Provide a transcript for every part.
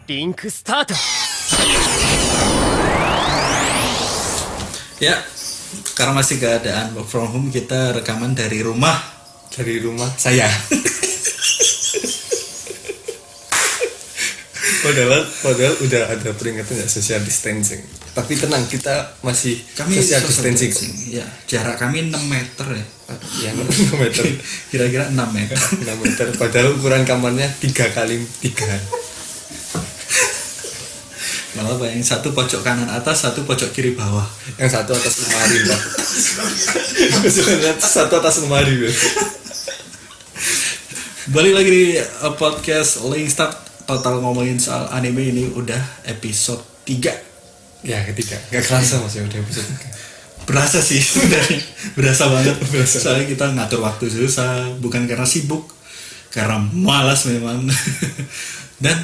リンクスタート Ya, karena masih keadaan work from home, kita rekaman dari rumah. Dari rumah saya. Padahal udah ada peringatan ya social distancing. Tapi tenang, kita masih social distancing. Ya, jarak kami 6 meter ya. Ya 6 meter. Kira-kira 6 meter. 6 meter. Padahal ukuran kamarnya 3x3. Malah bayangin, satu pojok kanan atas, satu pojok kiri bawah. Yang satu atas lemari, Pak. Satu atas lemari, Pak. Balik lagi di podcast Link Start. Total ngomongin soal anime ini udah episode 3. Ya, ketiga. Gak kerasa Mas ya udah episode 3. Berasa sih sebenarnya. Berasa banget. Soalnya kita ngatur waktu susah, bukan karena sibuk, karena malas memang. Dan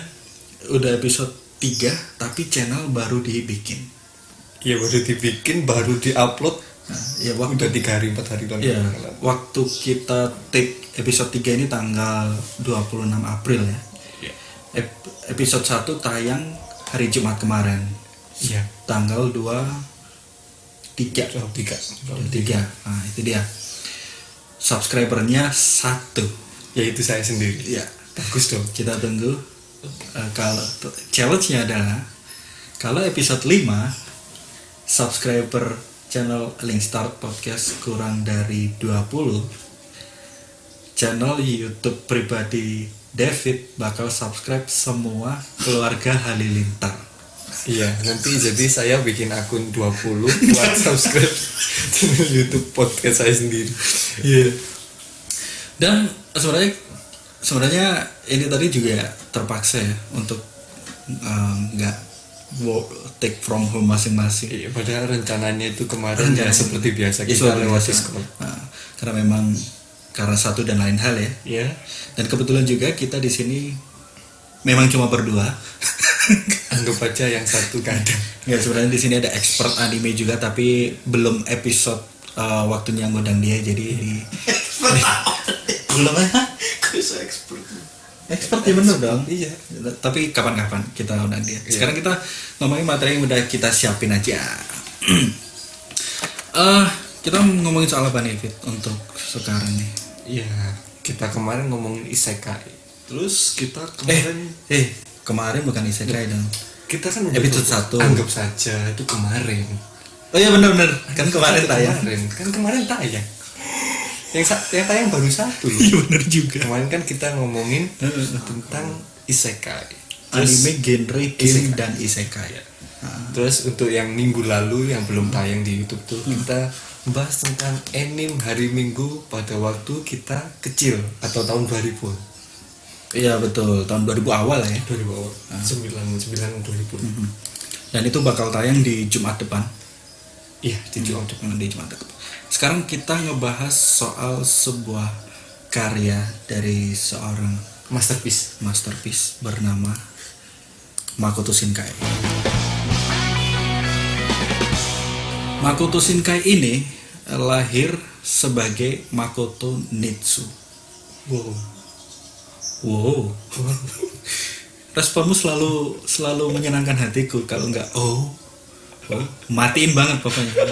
udah episode 3, tapi channel baru dibikin. Iya, baru dibikin, baru diupload. Nah, ya Udah 3 hari 4 hari doang. Ya, waktu kita take episode 3 ini tanggal 26 April ya. Episode 1 tayang hari Jumat kemarin. Iya. Tanggal 23. Nah, itu dia. Subscribernya 1. Yaitu saya sendiri. Ya, Bagus dong. kita tunggu. Kalau challenge-nya adalah kalau episode 5 subscriber channel Link Start Podcast kurang dari 20, channel YouTube pribadi David bakal subscribe semua keluarga Halilintar. Iya, nanti jadi saya bikin akun 20 buat subscribe channel YouTube podcast saya sendiri. Iya. Dan sebenarnya ini tadi juga terpaksa ya untuk nggak take from home masing-masing. Iya, padahal rencananya itu kemarin ya seperti biasa kita lewat Discord. Nah, karena memang karena satu dan lain hal ya. Iya. Dan kebetulan juga kita di sini memang cuma berdua. Anggap aja yang satu gak ada. Ya, sebenarnya di sini ada expert anime juga, tapi belum episode waktunya ngundang dia, jadi di belum expert ya, bener dong. Iya. Tapi kapan-kapan kita undang dia. Sekarang kita ngomongin materi yang udah kita siapin aja. Kita ngomongin soal apa nih, Fit, untuk sekarang nih? Iya, kita kemarin ngomongin isekai. Terus kita Kemarin bukan isekai dong. Kita kan episode 1. Anggap saja itu kemarin. Oh iya, benar-benar. Kan kemarin tayang. Kemarin tayang. Yang tayang baru 1 loh. Iya, benar juga. Kemarin kan kita ngomongin tentang isekai. Anime genre game dan isekai. Terus untuk yang minggu lalu yang belum tayang di YouTube tuh kita bahas tentang anime hari Minggu pada waktu kita kecil atau tahun 2000. Iya betul, tahun 2000 awal ya. 2000 awal. 99 2000. Dan itu bakal tayang di Jumat depan. Iya, di Jumat depan. Di Jumat depan. Sekarang kita ngebahas soal sebuah karya dari seorang masterpiece bernama Makoto Shinkai. Makoto Shinkai ini lahir sebagai Makoto Nitsu. Wow. Responmu selalu menyenangkan hatiku. Kalau enggak, matiin banget pokoknya.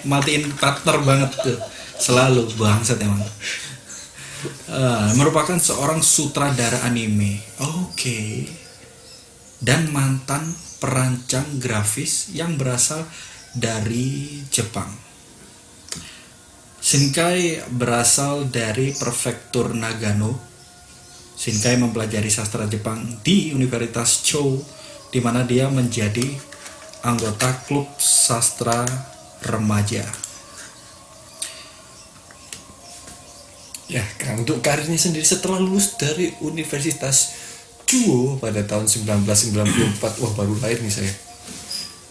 Matiin partner banget tuh. Selalu bangsat emang. Merupakan seorang sutradara anime. Oke. Dan mantan perancang grafis yang berasal dari Jepang. Shinkai berasal dari prefektur Nagano. Shinkai mempelajari sastra Jepang di Universitas Chou, di mana dia menjadi anggota klub sastra remaja. Ya, kan untuk karirnya sendiri setelah lulus dari Universitas Chuo pada tahun 1994, wah baru lahir nih saya.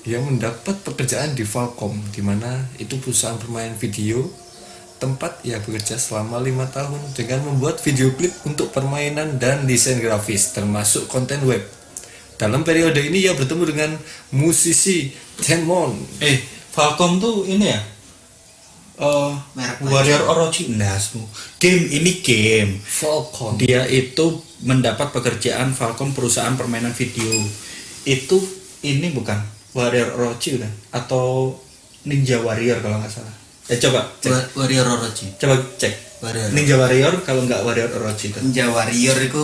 Ia mendapat pekerjaan di Falcom, di mana itu perusahaan permainan video, tempat ia bekerja selama 5 tahun dengan membuat video klip untuk permainan dan desain grafis, termasuk konten web. Dalam periode ini ia bertemu dengan musisi Tenmon. Falcom tuh ini ya? Merek Warrior Orochi. Nah, game. Falcon. Dia itu mendapat pekerjaan Falcon, perusahaan permainan video. Itu ini bukan Warrior Orochi kan? Atau Ninja Warrior kalau nggak salah. Coba cek. Warrior Orochi. Coba cek. Warrior. Ninja Warrior kalau nggak Warrior Orochi kan. Ninja Warrior itu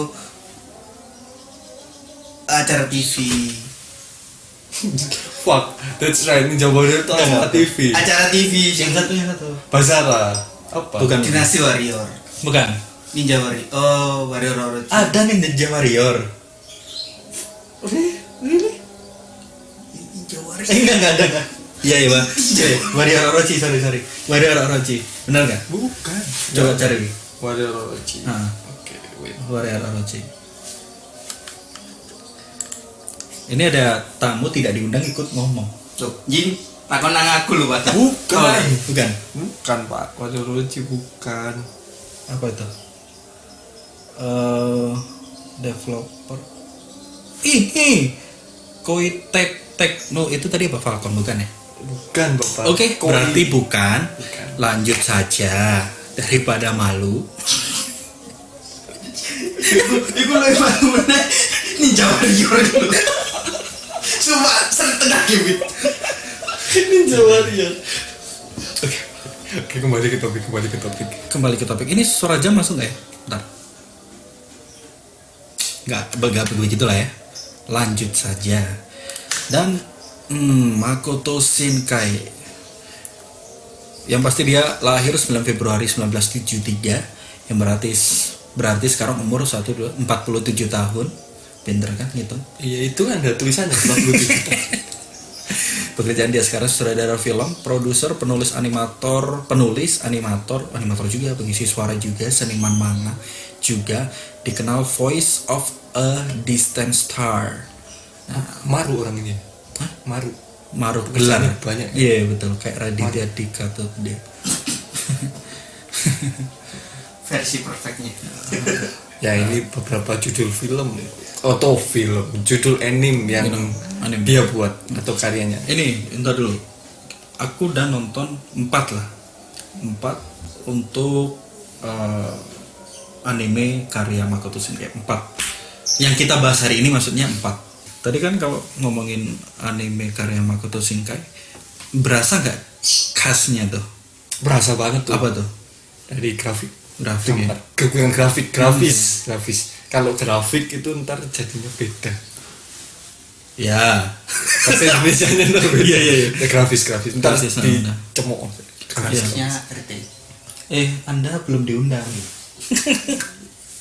acara TV. Fuck, that's right. Ninja Warrior itu acara TV. Acara TV Yang satu. Basara. Apa? Bukan. Dinasti Warrior. Bukan. Ninja Warrior. Oh, Warrior Orochi. Ada Ninja Warrior. Really? Ninja Warrior. Enggak ada. Iya, Bang. Warrior Orochi, sorry. Warrior Orochi. Benar nggak? Bukan. Coba cari. Warrior Orochi. Oke, wait. Warrior Orochi. Ini ada tamu tidak diundang ikut ngomong. Tuh, Jin, takon nang aku lho, Pak. Bukan. Bukan. Bukan, Pak. Warrior Orochi bukan. Apa itu? Developer. Koei Techno itu tadi apa Falcon bukan ya? Bukan, Bapak. Oke, berarti bukan. Bukan. Lanjut saja daripada malu. Iku lho mana Ninja Warrior dulu. Sumpah, setengah game. Ninja Warrior. Oke, kembali ke topik. Kembali ke topik. Ini suara jam masuk nggak ya? Bentar. Nggak begitu lah ya. Lanjut saja. Dan Makoto Shinkai. Yang pasti dia lahir 9 Februari 1973, yang berarti sekarang umur 47 tahun. Pinter kan ngitung? Iya, itu kan ada tulisannya 47. Pekerjaan dia sekarang sutradara film, produser, penulis animator juga, pengisi suara juga, seniman manga juga, dikenal voice of a distant star. Maru orang ini. Hah? Maru gelar banyak. Iya betul, kayak Raditya Dika tuh dia. Versi perfectnya. Ya, ini beberapa judul film judul anime yang Anime. dia buat atau karyanya. Ini entar dulu, aku udah nonton 4 untuk anime karya Makoto Shinkai. 4 yang kita bahas hari ini maksudnya 4. Tadi kan kalau ngomongin anime karya Makoto Shinkai, berasa nggak khasnya tuh? Berasa banget tuh. Apa tuh? Dari grafis Ya? bukan grafis. Kalau grafik itu ntar jadinya beda. Ya. Bahasa Indonesianya ntar beda. Iya. Ya, grafis ntar Grafis, dicemok. Grafisnya RT. Anda belum diundang.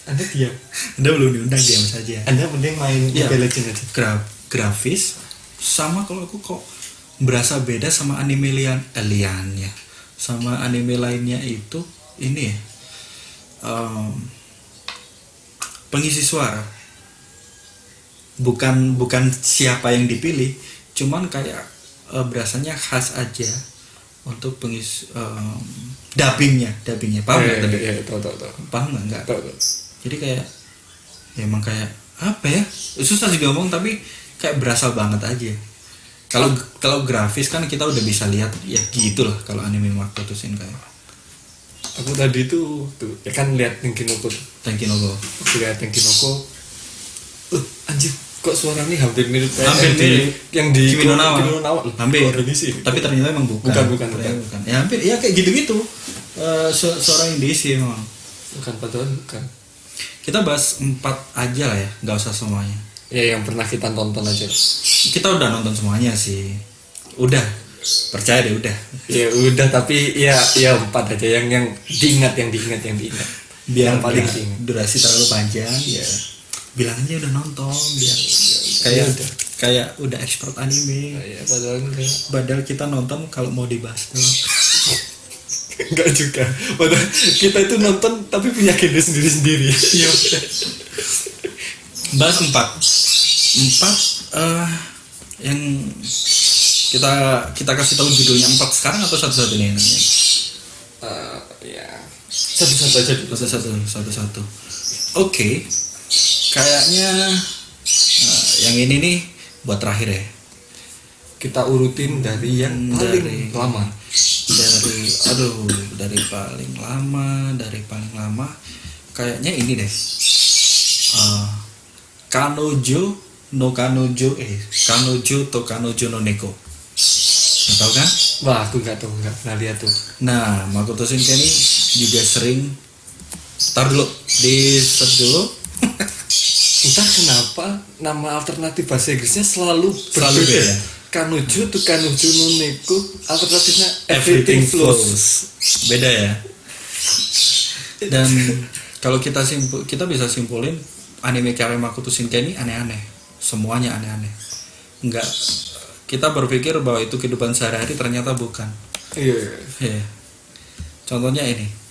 Anda diam. Anda belum diundang, diam saja. Anda mending main Iya. Mobile Legends aja. Grafis sama, kalau aku kok berasa beda sama anime liannya. Sama anime lainnya itu ini ya. Pengisi suara. Bukan siapa yang dipilih, cuman kayak berasanya khas aja untuk pengisi dubbingnya. Paham nggak tadi? Iya, tahu. Paham nggak? Tahu. Jadi kayak ya emang kayak apa ya, susah sih ngomong, tapi kayak berasa banget aja. Kalau grafis kan kita udah bisa lihat ya gitulah kalau anime Makoto Shinkai. Aku tadi tuh ya kan lihat Tenkinoko. Aku lihat Tenkinoko. Anjir, kok suaranya hampir mirip yang di Kimi no Nawa. Hampir. Indonesia. Tapi ternyata emang bukan. Bukan. Ya hampir ya kayak gitu-gitu. Suara Indonesia memang. Bukan, padahal bukan. Kita bahas 4 aja lah ya, nggak usah semuanya. Ya, yang pernah kita tonton aja. Kita udah nonton semuanya sih. Udah. Percaya deh udah. Ya udah, tapi ya 4 aja yang diingat. Biar yang paling nggak diingat. durasi terlalu panjang ya. Bilang aja udah nonton biar kayak udah expert anime. Ya, padahal enggak. Padahal kita nonton kalau mau dibahas doang. Enggak juga. Padahal kita itu nonton tapi punya genre sendiri-sendiri. Iya. Bahas 4 yang kita kasih tahu judulnya 4 sekarang atau satu-satu nih namanya? Ya. Satu-satu aja dulu. Satu-satu. Oke. Kayaknya yang ini nih buat terakhir ya. Kita urutin dari yang paling lama. Dari itu, aduh, dari paling lama kayaknya ini deh. Kanojo to Kanojo no Neko. Nggak tahu kan? Wah, aku nggak tahu, nggak pernah lihat tuh. Nah, Makoto Shinkai ini juga sering. Tar dulu, di search dulu. Entah kenapa nama alternatif bahasa Inggrisnya selalu Selalu berbeda. beda. Kanojo to Kanojo no Neko, alternatifnya Everything everything flows. flows. Beda ya. Dan kalau kita bisa simpulin anime karya Makoto Shinkai ini aneh-aneh. Semuanya aneh-aneh. Enggak, kita berpikir bahwa itu kehidupan sehari-hari, ternyata bukan. Iya. Ya. Contohnya ini.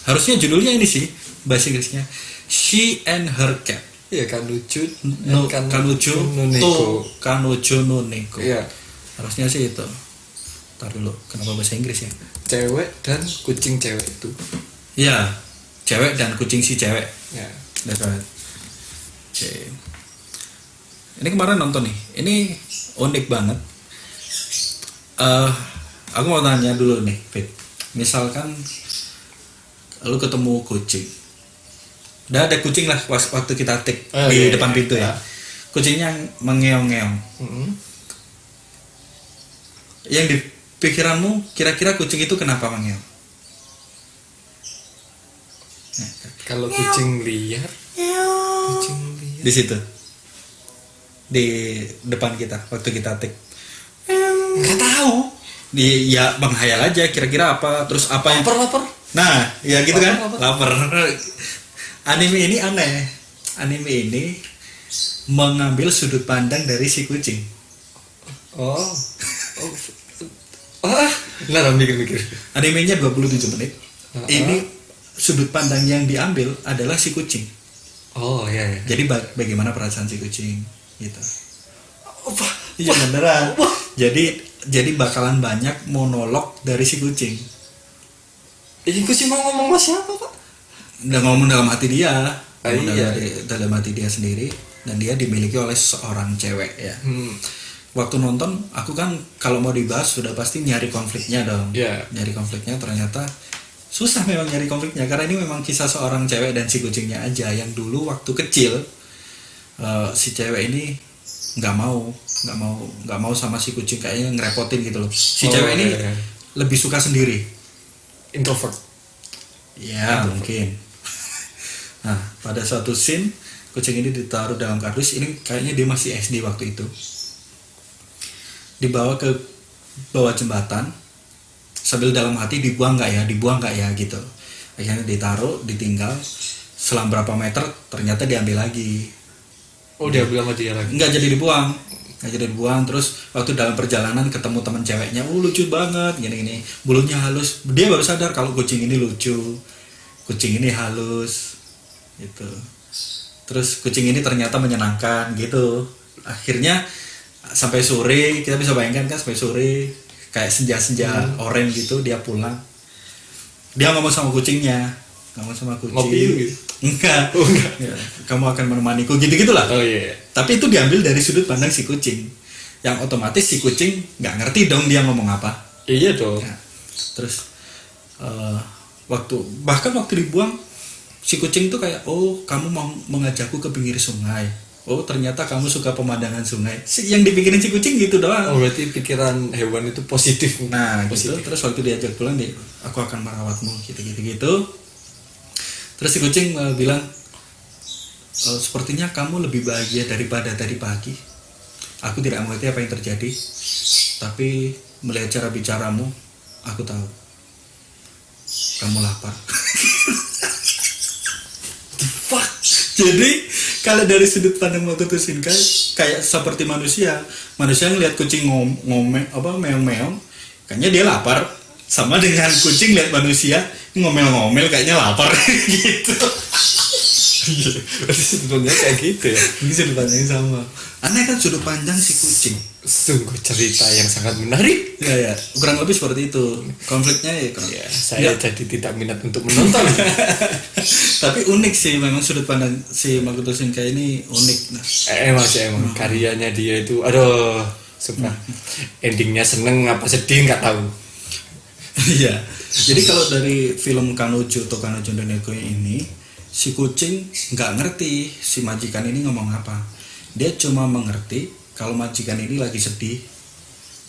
Harusnya judulnya ini sih bahasa Inggrisnya She and Her Cat. Iya, Kanojo Kanojo no Neko. to Kanojo no Neko. Iya, Harusnya sih itu. Ntar dulu, kenapa bahasa Inggris ya? cewek dan kucing cewek itu. Ya, cewek dan kucing si cewek. Ya. That's right. Oke. Ini kemarin nonton nih. Ini unik banget. Aku mau tanya dulu nih, Fit. Misalkan lu ketemu kucing. Udah ada kucing lah waktu kita take di depan pintu ya. Kucingnya mengeong-ngeong. Yang di pikiranmu kira-kira kucing itu kenapa mengeong? Kalau kucing liar, Di situ. Di depan kita waktu kita take. nggak tahu. Ya menghayal aja kira-kira apa, terus apa yang Lapar. Nah, ya gitu kan? Lapar. Lapar. Anime ini aneh. Anime ini mengambil sudut pandang dari si kucing. Nah, mikir-mikir. Animenya 27 menit. Ini sudut pandang yang diambil adalah si kucing. Oh, iya. Jadi bagaimana perasaan si kucing gitu. Iya beneran. Jadi bakalan banyak monolog dari si kucing. Ini kucing mau ngomong sama siapa, Pak? Udah ngomong dalam hati dia. Ngomong Iya. dalam hati dia sendiri, dan dia dimiliki oleh seorang cewek ya. Waktu nonton aku kan kalau mau dibahas sudah pasti nyari konfliknya dong. Iya. Nyari konfliknya, ternyata susah memang nyari konfliknya karena ini memang kisah seorang cewek dan si kucingnya aja yang dulu waktu kecil si cewek ini nggak mau sama si kucing, kayaknya ngerepotin gitu loh. Si cewek ini lebih suka sendiri. Introvert. Ya mungkin. Nah, pada suatu scene kucing ini ditaruh dalam kardus. Ini kayaknya dia masih SD waktu itu. Dibawa ke bawah jembatan sambil dalam hati dibuang nggak ya gitu. Akhirnya ditaruh, ditinggal. Selang berapa meter ternyata diambil lagi. Oh, dia bilang sama dia lagi. Nggak jadi dibuang. Terus waktu dalam perjalanan ketemu teman ceweknya, lucu banget gini bulunya halus. Dia baru sadar kalau kucing ini lucu, kucing ini halus gitu. Terus kucing ini ternyata menyenangkan gitu. Akhirnya sampai sore, kita bisa bayangkan kan, sampai sore kayak senja oranye gitu, dia pulang. Dia ngomong sama kucingnya, Ngopi gitu? Enggak. Ya, kamu akan menemaniku gitu-gitulah. Oh iya. Tapi itu diambil dari sudut pandang si kucing, yang otomatis si kucing nggak ngerti dong dia ngomong apa. Iya dong. Ya. Terus waktu dibuang si kucing tuh kayak, oh kamu mau mengajakku ke pinggir sungai. Oh ternyata kamu suka pemandangan sungai. Yang dipikirin si kucing gitu doang. Oh, berarti pikiran hewan itu positif. Nah positif. gitu. Terus waktu diajak pulang dia, aku akan merawatmu gitu. Terus si kucing bilang, sepertinya kamu lebih bahagia daripada tadi pagi. Aku tidak mengerti apa yang terjadi, tapi melihat cara bicaramu, aku tahu kamu lapar. Fuck. Jadi kalau dari sudut pandang Makoto Shinkai kayak seperti manusia ngelihat kucing meong-meong, kayaknya dia lapar. Sama dengan kucing lihat manusia ngomel-ngomel, kayaknya lapar gitu. Berarti sebetulnya kayak gitu ya. Ini sudut pandangnya sama. Aneh kan sudut pandang si kucing. Sungguh cerita yang sangat menarik. Ya, kurang lebih seperti itu. Konfliknya ya. Saya jadi tidak minat untuk menonton. Tapi unik sih, memang sudut pandang si Makoto Shinkai ini unik. Emang karyanya dia itu, aduh, sumpah. Endingnya seneng apa sedih nggak tahu. Iya. Jadi kalau dari film Kanojo atau Kanojo no Neko ini, si kucing nggak ngerti si majikan ini ngomong apa. Dia cuma mengerti kalau majikan ini lagi sedih,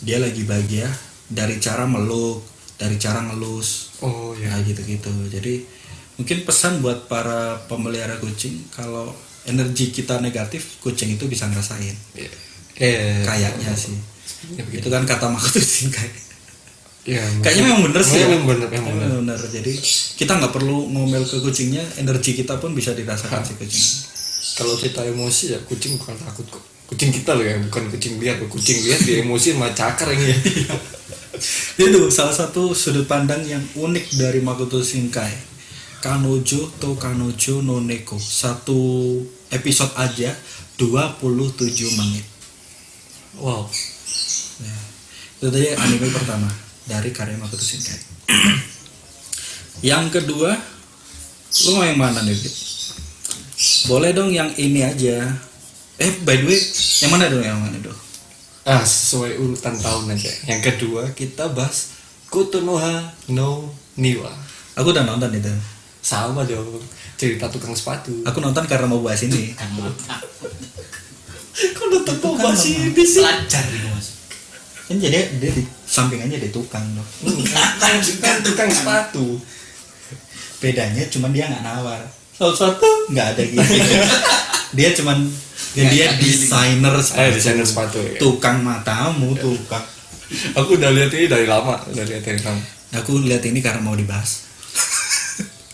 dia lagi bahagia dari cara meluk, dari cara ngelus. Oh ya. Nah gitu-gitu. Jadi mungkin pesan buat para pemelihara kucing, kalau energi kita negatif, kucing itu bisa ngerasain. Kayaknya sih. Ya, begitu. Itu kan kata Makoto Shinkai. Ya, Kayaknya memang bener sih. Memang bener. Bener. Jadi kita nggak perlu ngomel ke kucingnya, energi kita pun bisa dirasakan si kucing. Kalau kita emosi ya kucing bukan takut kok. Kucing kita loh yang bukan kucing lihat. Kucing lihat dia emosi mah cakar ini. Itu salah satu sudut pandang yang unik dari Makoto Shinkai. Kanojo to Kanojo no Neko. Satu episode aja 27 menit. Wow. Ya. Itu tadi anime pertama dari karya Makoto Shinkai. Yang kedua, lu mau yang mana nih? Fit? Boleh dong yang ini aja. By the way, yang mana dong? Sesuai urutan tahun aja. Yang kedua kita bahas Kotonoha no Niwa. Aku udah nonton itu. Sama dong. Cerita tukang sepatu. Aku nonton karena mau bahas ini. Kok nonton mau bahas ini sih? Pelajar itu Mas. Kan jadi dia di sampingannya dia tukang loh. Kan tukang sepatu. Bedanya cuman dia nggak nawar. Sepatu nggak ada gitu. Dia cuman dia desainer sepatu. Desainer sepatu ya. Tukang matamu, tukang. Aku udah lihat ini dari lama, Aku lihat ini karena mau dibahas.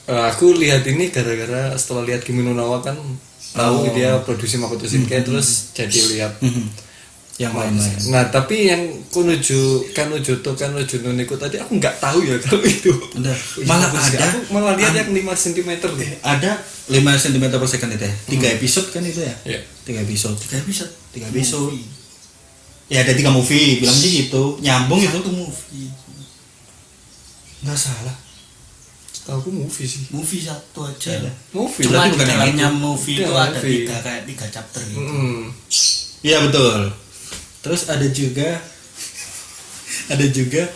Aku lihat ini gara-gara setelah lihat Kimi no Na wa kan tahu dia produksi Makoto Shinkai terus jadi lihat Yang lain-lain. Nah, tapi yang Kanojo no Neko tadi aku nggak tahu ya kalau itu. Malah ada. Aku malah lihat yang 5 cm deh. Ada 5 cm per second itu ya. 3 episode kan itu ya? Iya. 3 episode. Ya ada 3 movie, bilang aja gitu. Nyambung itu. Satu movie. Nggak salah. Tahu aku movie sih. Movie satu aja. Iya. Movie. Cuma Berarti di bukan yang dalamnya itu. movie Iya, itu ada movie. 3 chapter gitu. Iya betul. Terus ada juga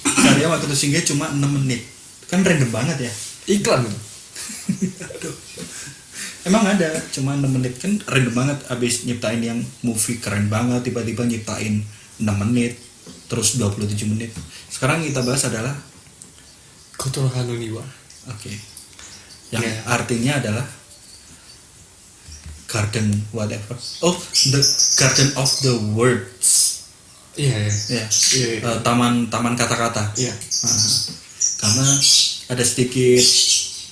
karya Makoto Shinkai cuma 6 menit. Kan random banget ya. Iklan. Emang ada, cuma 6 menit kan random banget. Abis nyiptain yang movie keren banget, tiba-tiba nyiptain 6 menit, terus 27 menit. Sekarang kita bahas adalah Kotonoha no Niwa. Oke. Yang Ya. artinya adalah garden whatever. Oh, the garden of the words. Iya. Ya. Taman kata-kata. Iya. Karena ada sedikit.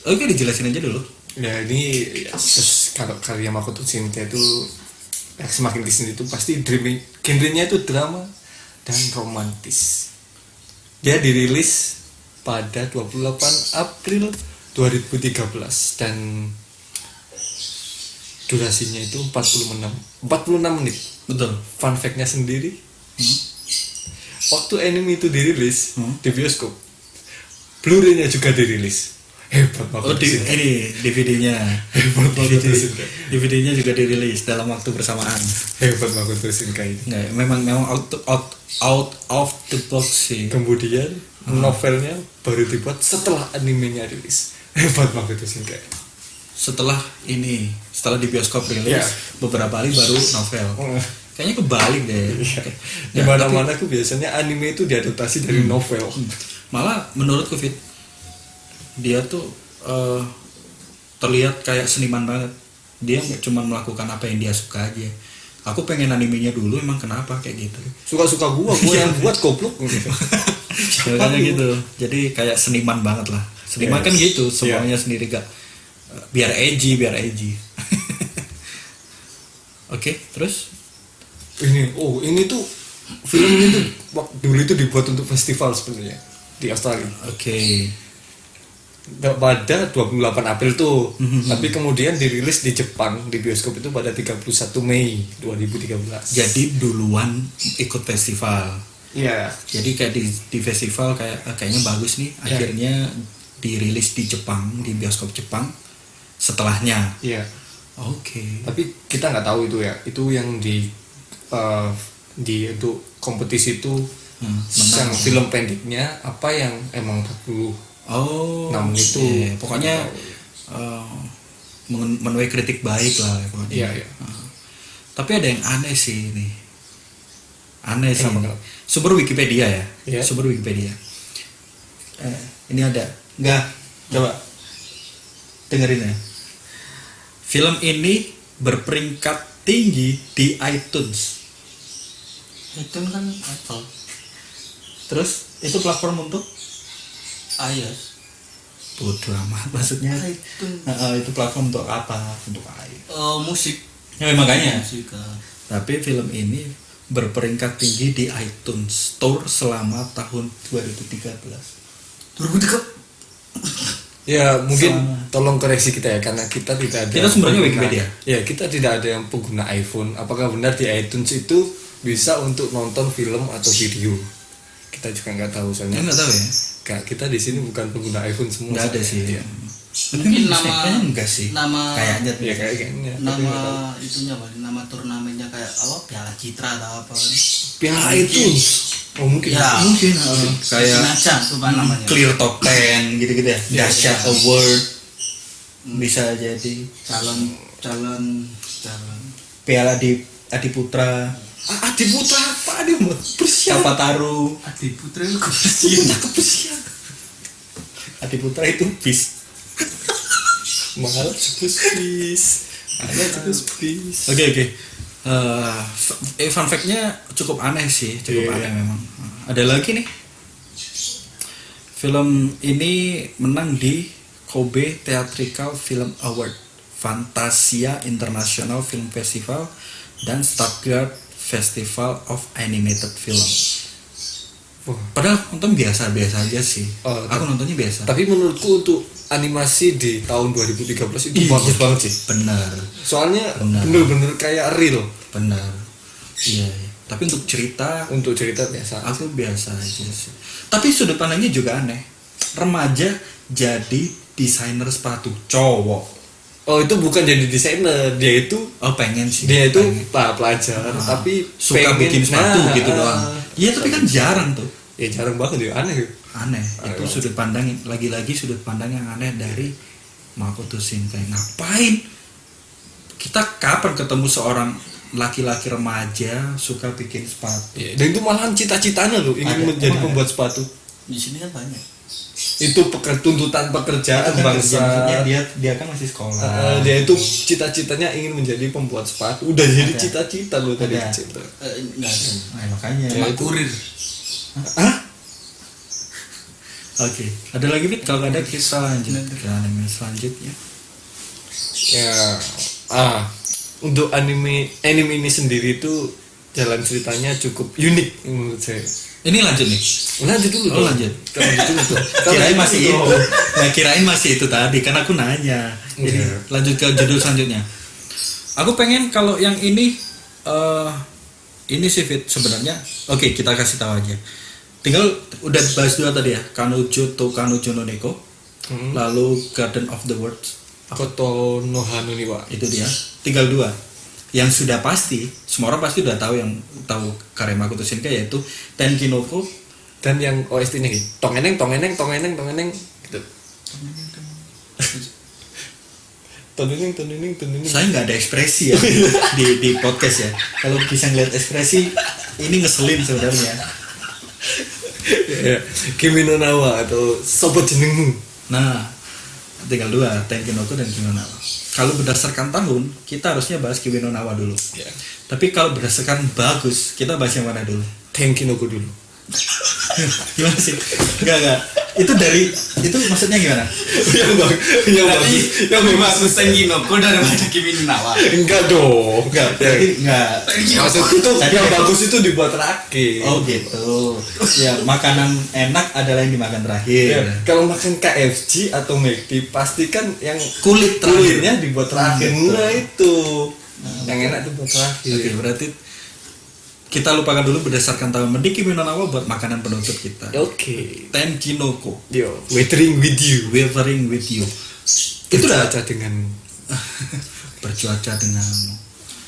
Oke, dijelasin aja dulu. Ya ini terus kalau karya Makoto Shinkai itu semakin kesini itu pasti genrenya itu drama dan romantis. Dia dirilis pada 28 April 2013 dan durasinya itu 46 menit. Betul. Fun fact-nya sendiri, waktu anime itu dirilis di bioskop, Blu-ray-nya juga dirilis. Hebat banget. Ini DVD-nya. Hebat banget. DVD-nya juga dirilis dalam waktu bersamaan. Hebat banget Shinkai ini. Nggak, memang out of the box sih. Kemudian novelnya baru dibuat setelah animenya rilis. Hebat banget Shinkai. Setelah di bioskop rilis, Iya. beberapa hari baru novel. Kayaknya kebalik deh. Di mana-mana aku biasanya anime itu diadaptasi dari novel. Malah menurutku Fit, dia tuh terlihat kayak seniman banget. Dia cuma melakukan apa yang dia suka aja. Aku pengen animenya dulu, emang kenapa kayak gitu. Suka-suka gua yang buat goblok. Kayaknya gitu. Jadi kayak seniman banget lah. Seniman kan gitu, semuanya sendiri gak. Biar edgy. Oke, terus Ini tuh film ini tuh dulu itu dibuat untuk festival sebenarnya di Australia. Oke. Pada 28 April tuh. Tapi kemudian dirilis di Jepang di bioskop itu pada 31 Mei 2013. Jadi duluan ikut festival. Iya. Jadi kayak di festival kayaknya bagus nih. Akhirnya dirilis di Jepang, di bioskop Jepang. Setelahnya. Iya. Oke. Tapi kita nggak tahu itu ya. Itu yang di untuk kompetisi itu Yang film pendeknya apa yang emang 40 Oh, namun itu iya, pokoknya menuai kritik baik lah pokoknya. Iya, iya. Tapi ada yang aneh sih ini. Aneh sih. Kenapa, Ini. kenapa? Sumber Wikipedia ya. Iya. Sumber Wikipedia. Ini ada. Enggak. Coba dengerin ya. Film ini berperingkat tinggi di iTunes. Itu kan Apple, Terus itu platform untuk iOS. bodoh amat maksudnya. iTunes. Itu platform untuk apa? Untuk Musik. Ya makanya. Musik. Tapi film ini berperingkat tinggi di iTunes Store selama tahun 2013. 2003. Ya mungkin Sama. tolong koreksi kita ya karena kita tidak ada. Kita sumbernya pengguna- Wikipedia. Ya kita tidak ada yang pengguna iPhone. Apakah benar di iTunes itu bisa untuk nonton film atau video? Kita juga nggak tahu soalnya. Nggak tahu ya. Kita di sini bukan pengguna iPhone semua. Nggak ada sih. Iya. Mungkin Kayaknya enggak sih. nama Kayaknya Ya kayaknya. nama itunya apa? Nama turnamennya kayak apa? Piala Citra atau apa kan? Piala iTunes. Oh mungkin. Ya. mungkin kayak Sengaja tuh Pak namanya. Clear Top 10 gitu-gitu ya. Iya, Dahsyat iya. Award bisa jadi calon Piala Adiputra, Adiputra apa dia mau bersiap? Kalpataru. Adi Putra itu kebersihan. Bersiap. Adiputra itu bis. Mahal bis. Ada bis. Oke. Fun fact-nya cukup aneh sih, cukup Iya. aneh memang. Ada lagi nih. Film ini menang di Kobe Theatrical Film Award, Fantasia International Film Festival, dan Stuttgart Festival of Animated Film. Wah. Padahal nonton biasa-biasa aja sih. Oh, Aku nontonnya biasa. Tapi menurutku untuk animasi di tahun 2013 itu Iya. bagus banget sih. Benar, Soalnya Benar. bener-bener kayak real. benar. Iya. Tapi untuk cerita Untuk cerita biasa. aku biasa aja sih. Tapi sudut pandangnya juga aneh. Remaja jadi desainer sepatu cowok. Oh itu bukan jadi desainer, dia itu Pengen sih. dia itu pengen. pelajar tapi Suka pengen- bikin sepatu Nah, gitu doang. Iya tapi kan jarang tuh. Ya jarang banget ya, aneh. Aneh. Itu Aneh sudut pandang lagi-lagi sudut pandang yang aneh dari Makoto Shinkai. Ngapain? Kita kapan ketemu seorang laki-laki remaja suka bikin sepatu? Ya, dan itu malahan cita-citanya loh ingin Ada, menjadi emang pembuat sepatu. Di sini kan banyak. Itu tuntutan pekerjaan bangsa. Maksudnya dia kan masih sekolah. Dia itu cita-citanya ingin menjadi pembuat sepatu. Udah jadi Ada. cita-cita loh tadi Ada. kecil tuh. Enggak ada. Nah, makanya. Cuma itu. kurir. Oke. Ada lagi Fit? Kalau ada kita lanjut ke anime selanjutnya. Ya, untuk anime ini sendiri itu jalan ceritanya cukup unik menurut saya. Ini lanjut nih. Lanjut dulu. Oh, dong. lanjut. Kita lanjut dulu tuh. Kirain masih itu. Nah, kirain masih itu tadi kan aku nanya. Jadi Iya. lanjut ke judul selanjutnya. Aku pengen kalau yang ini sih Fit sebenarnya. Oke, kita kasih tahu aja. Tinggal udah bahas dua tadi ya. Kanujo to Kanujo no Neko. Lalu Garden of the Words. Koto no Hanu ni wa. Itu dia. Tinggal dua. Yang sudah pasti, semua orang pasti udah tahu yang tahu karya Makoto Shinkai yaitu Tenkinoko. Dan yang OST-nya gitu. Tongeneng gitu. Toneneng. Saya nggak ada ekspresi ya di podcast ya. Kalau bisa ngeliat ekspresi, ini ngeselin sebenarnya. Ya, Kimi no Nawa atau Sobat Jenengmu. Nah, tinggal dua, Tenkinoko dan Kimi no Nawa. Kalau berdasarkan tahun, kita harusnya bahas Kimi no Nawa dulu. Ya. Tapi kalau berdasarkan bagus, kita bahas yang mana dulu? Tenkinoko dulu. Gimana sih? Enggak. Itu maksudnya gimana? yang bagus. Yang bagus Tenkinoko daripada Kimi no Nawa. Enggak dong. Enggak, Ya, berarti enggak. maksudku tuh Tadi yang kan- bagus itu dibuat terakhir. Oh gitu. Ya, makanan enak adalah yang dimakan terakhir. Ya, kalau makan KFC atau McD pasti kan yang Kulit terakhir. kulitnya dibuat terakhir. Betul. Nah itu yang enak tuh buat terakhir. Oke, berarti kita lupakan dulu berdasarkan tahun. Mending Kimi no Nawa buat makanan penutup kita. Oke. Tenkinoko, Yo, weathering with you. Weathering with you. Itu udah aja dengan Bercuaca denganmu.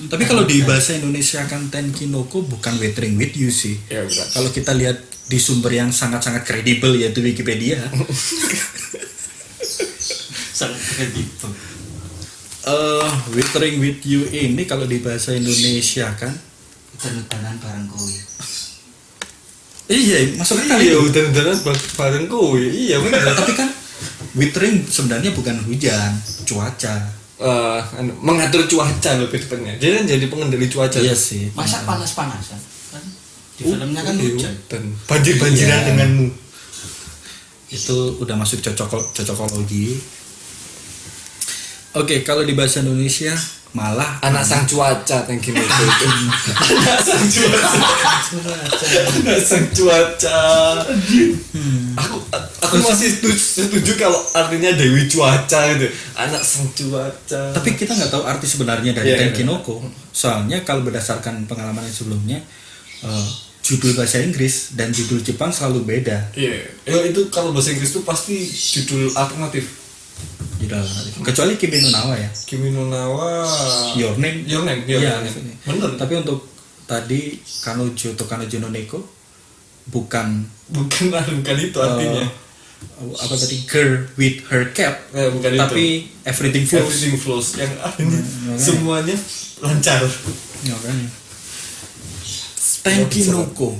Tapi kalau di bahasa Indonesia kan Tenkinoko bukan Weathering with You sih. Ya bukan. Kalau kita lihat di sumber yang sangat-sangat kredibel yaitu Wikipedia, Sangat kredibel. Weathering with You ini kalau di bahasa Indonesia kan, Hutan-hutanan bareng kowe. iya masuk akal Iya, itu. hutan-hutanan bareng kowe. Iya benar. Tapi kan withering sebenarnya bukan hujan, cuaca. Mengatur cuaca lebih tepatnya. Dia kan jadi pengendali cuaca. Iya sih. Masa panas-panasan? Kan di filmnya kan Iya, hujan. dan banjir-banjiran Iya. denganmu. Itu udah masuk cocokologi. Oke, kalau di bahasa Indonesia malah Anak sang cuaca, thank you itu. Anak sang cuaca. Anak sang cuaca. Aku masih setuju kalau artinya Dewi Cuaca gitu. Anak sang cuaca. tapi kita nggak tahu arti sebenarnya dari Iya, Tenkinoko. Soalnya kalau berdasarkan pengalaman yang sebelumnya, judul bahasa Inggris dan judul Jepang selalu beda. Iya. Itu kalau bahasa Inggris itu pasti judul alternatif. Judul alternatif. Kecuali Kimi no Nawa ya. Kimi no Nawa. Your Name. Your Name. Iya. Bener. Tapi untuk tadi Kanojo atau Kanojo no Neko bukan Bukan itu artinya. apa tadi girl with her cap, Bukan tapi itu. everything flows. Everything flows. Yang artinya makanya. semuanya lancar. Ya kan. Tenkinoko.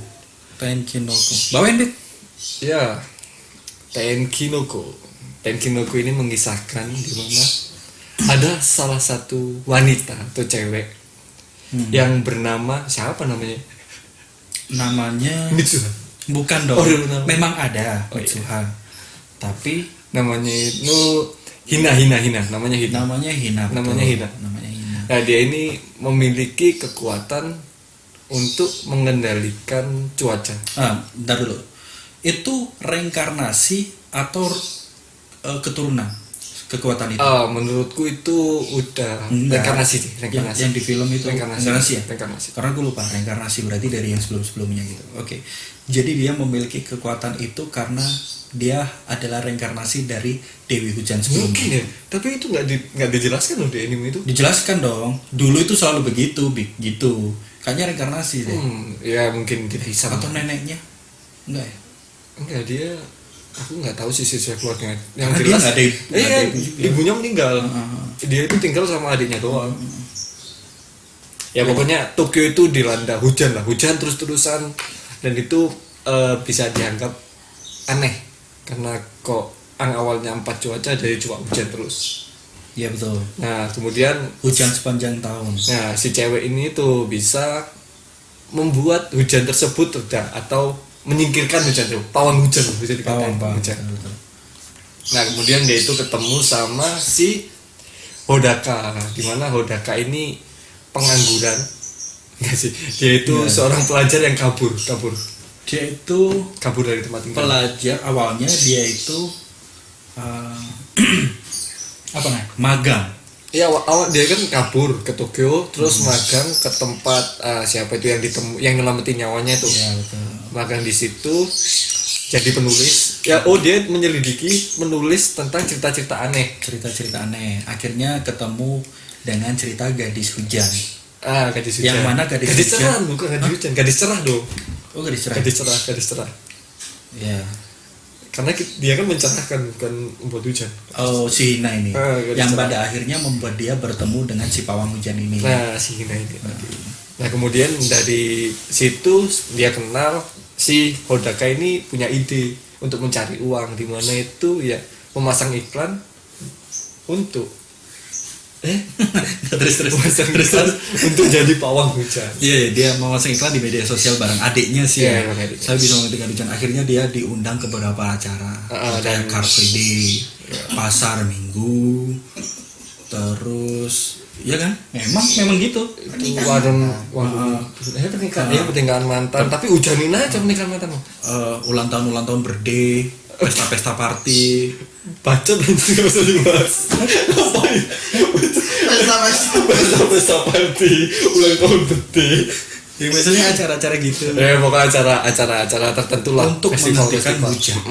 Bawain Bit. Ya, Tenkinoko. Tenkinoko ini mengisahkan di mana ada salah satu wanita atau cewek yang bernama siapa namanya? Namanya Mitsuha. bukan dong. Oh, nama. Memang ada Oh, iya. Mitsuha. Tapi Namanya itu Hina. Namanya Hina. namanya Hina. betul. Namanya Hina. Namanya Hina. Nah, dia ini memiliki kekuatan untuk mengendalikan cuaca. Bentar dulu. Itu reinkarnasi atau keturunan kekuatan itu? Menurutku itu udah Enggak. reinkarnasi sih, reinkarnasi. Yang di film itu Reinkarnasi. ya? Reinkarnasi. Karena gue lupa reinkarnasi berarti dari yang sebelum-sebelumnya gitu. Oke. Jadi dia memiliki kekuatan itu karena dia adalah reinkarnasi dari Dewi Hujan sebelumnya. Mungkin ya, tapi itu nggak dijelaskan loh di anime itu. Dijelaskan dong. Dulu itu selalu begitu, gitu. Kayaknya reinkarnasi deh. Ya mungkin tidak bisa. Atau neneknya? Enggak ya? Enggak, dia aku nggak tahu sih siswa keluarganya. Yang Karena dia jelas nggak ada ibu juga. ibunya meninggal. Heeh. Dia itu tinggal sama adiknya doang. Ya pokoknya Tokyo itu dilanda hujan lah, hujan terus-terusan, dan itu bisa dianggap aneh karena kok awalnya 4 cuaca dari cuma hujan terus. Iya betul. Nah kemudian Hujan sepanjang tahun. nah si cewek ini tuh bisa membuat hujan tersebut reda atau menyingkirkan hujan itu, pawang hujan bisa dikatakan Pawang. hujan. Betul. Nah kemudian dia itu ketemu sama si Hodaka, dimana Hodaka ini pengangguran, enggak sih? Dia itu Iya. seorang pelajar yang kabur Dia itu dari tempat tinggal. pelajar, awalnya dia itu apa namanya? Magang. Ya awal dia kan kabur ke Tokyo, terus magang ke tempat siapa itu yang nyelamatin nyawanya itu. Iya betul. Magang di situ jadi penulis. Ya dia menyelidiki, menulis tentang cerita-cerita aneh. Cerita-cerita aneh. Akhirnya ketemu dengan cerita gadis hujan. Gadis hujan. Yang mana gadis hujan? cerah, bukan gadis hujan, gadis cerah dong. Oh gadis cerah. Gadis cerah. Ya. Karena dia kan mencerahkan, bukan membuat hujan. Oh si Hina ini. Gadis Yang cerah. pada akhirnya membuat dia bertemu dengan si pawang hujan ini. Nah, si Hina ini tadi. Nah, kemudian dari situ dia kenal si Hodaka ini punya ide untuk mencari uang, di mana itu ya memasang iklan untuk terus. memasang iklan untuk jadi pawang hujan. Iya, dia memasang iklan di media sosial bareng adiknya sih. Iya, Ya. bareng adiknya. Saya bisa mengerti hujan. Akhirnya dia diundang ke beberapa acara. Dan- Kayak Car Free Day, Pasar Minggu, terus ya kan? Memang gitu. Itu warung pernikahan mantan, tapi hujanin aja pernikahan mantan. Ulang tahun birthday, pesta party. Bacot itu nggak usah dibahas. Ngapain? Pesta party, ulang tahun birthday. Ya biasanya acara-acara gitu Pokoknya acara tertentu lah, untuk festival. menghentikan hujan.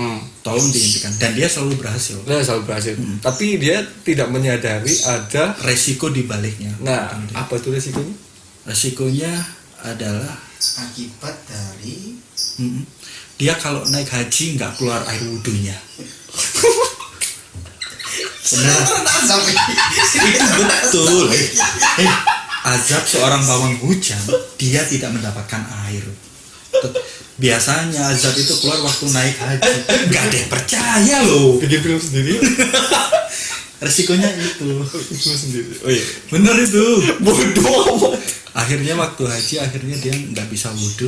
Tolong dihentikan, dan dia selalu berhasil. Dia selalu berhasil. Tapi dia tidak menyadari ada. Resiko di baliknya. Nah, apa itu resikonya? Resikonya adalah Akibat dari dia kalau naik haji nggak keluar air wudhunya. Benar. Itu betul. Azab seorang pawang hujan, dia tidak mendapatkan air. Biasanya azab itu keluar waktu naik haji. Nggak ada yang percaya loh. Bikin film sendiri. Resikonya itu. Film sendiri. Oh iya. Bener itu. Bodoh amat. Akhirnya waktu haji, akhirnya dia nggak bisa wudhu,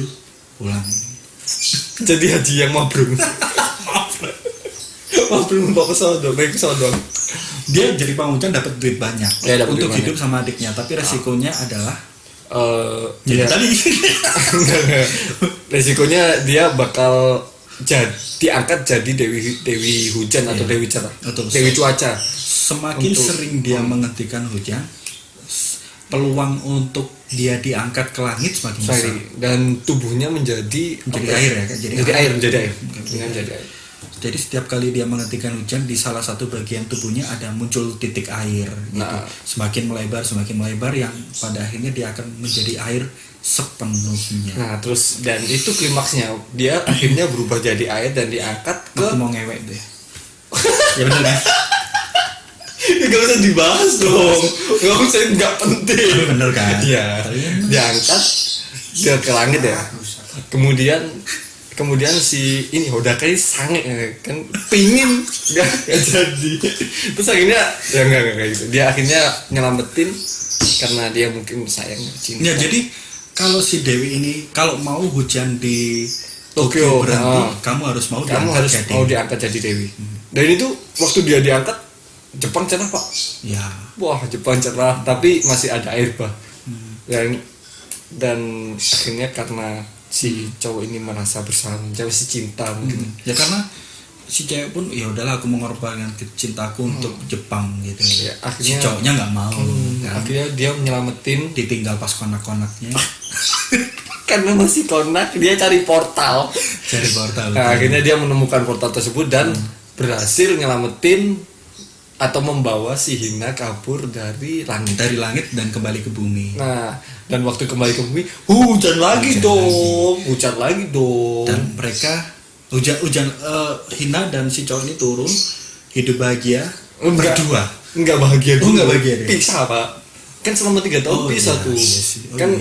pulang. Jadi haji yang mabrur. Mabrur membawa pesawat dong, naik pesawat dong. Dia jadi pawang hujan dapat duit banyak Ya, dapat untuk duit hidup sama adiknya, tapi resikonya adalah Dia tadi enggak. Resikonya dia bakal diangkat jadi dewi hujan atau dewi cerah. Betul. Dewi cuaca. semakin sering dia menghentikan hujan, peluang untuk dia diangkat ke langit semakin besar. Dan tubuhnya menjadi Air ya, Kak? menjadi air. Jadi setiap kali dia menghentikan hujan, di salah satu bagian tubuhnya ada muncul titik air gitu. Nah. Semakin melebar yang pada akhirnya dia akan menjadi air sepenuhnya. Nah, terus dan itu klimaksnya, dia akhirnya berubah jadi air dan diangkat ke. Aku mau ngewek tuh ya. Ya benar kan? Gak usah dibahas dong. Gak usah, nggak penting. Bener kan? Iya. Diangkat dia ke langit ya. Kemudian si ini Hodaka ini sange kan pingin gak jadi. Terus akhirnya ya enggak kayak gitu. Dia akhirnya nyelamatin karena dia mungkin sayang cinta. Ya jadi kalau si Dewi ini kalau mau hujan di Tokyo berhenti, kamu harus mau diangkat jadi Dewi. Dan itu waktu dia diangkat Jepang cerah pak. Ya. Wah Jepang cerah tapi masih ada air pak. Dan akhirnya karena si cowok ini merasa bersalah, si cinta mungkin. Ya karena si cewek pun ya udahlah aku mengorbankan cintaku untuk Jepang gitu. Ya, Si cowoknya nggak mau. Kan? Akhirnya dia nyelamatin, Ditinggal pas konak-konaknya. karena masih konak dia cari portal. Nah, akhirnya dia menemukan portal tersebut dan berhasil nyelamatin atau membawa si Hina kabur dari langit. Dari langit dan kembali ke bumi. Nah, dan waktu kembali ke bumi, hujan lagi dong. Dan mereka hujan Hina dan si cowok ini turun hidup bahagia berdua. Enggak bahagia dulu. Enggak bahagia deh. Pisah, Pak. Kan selama 3 tahun pisah tuh.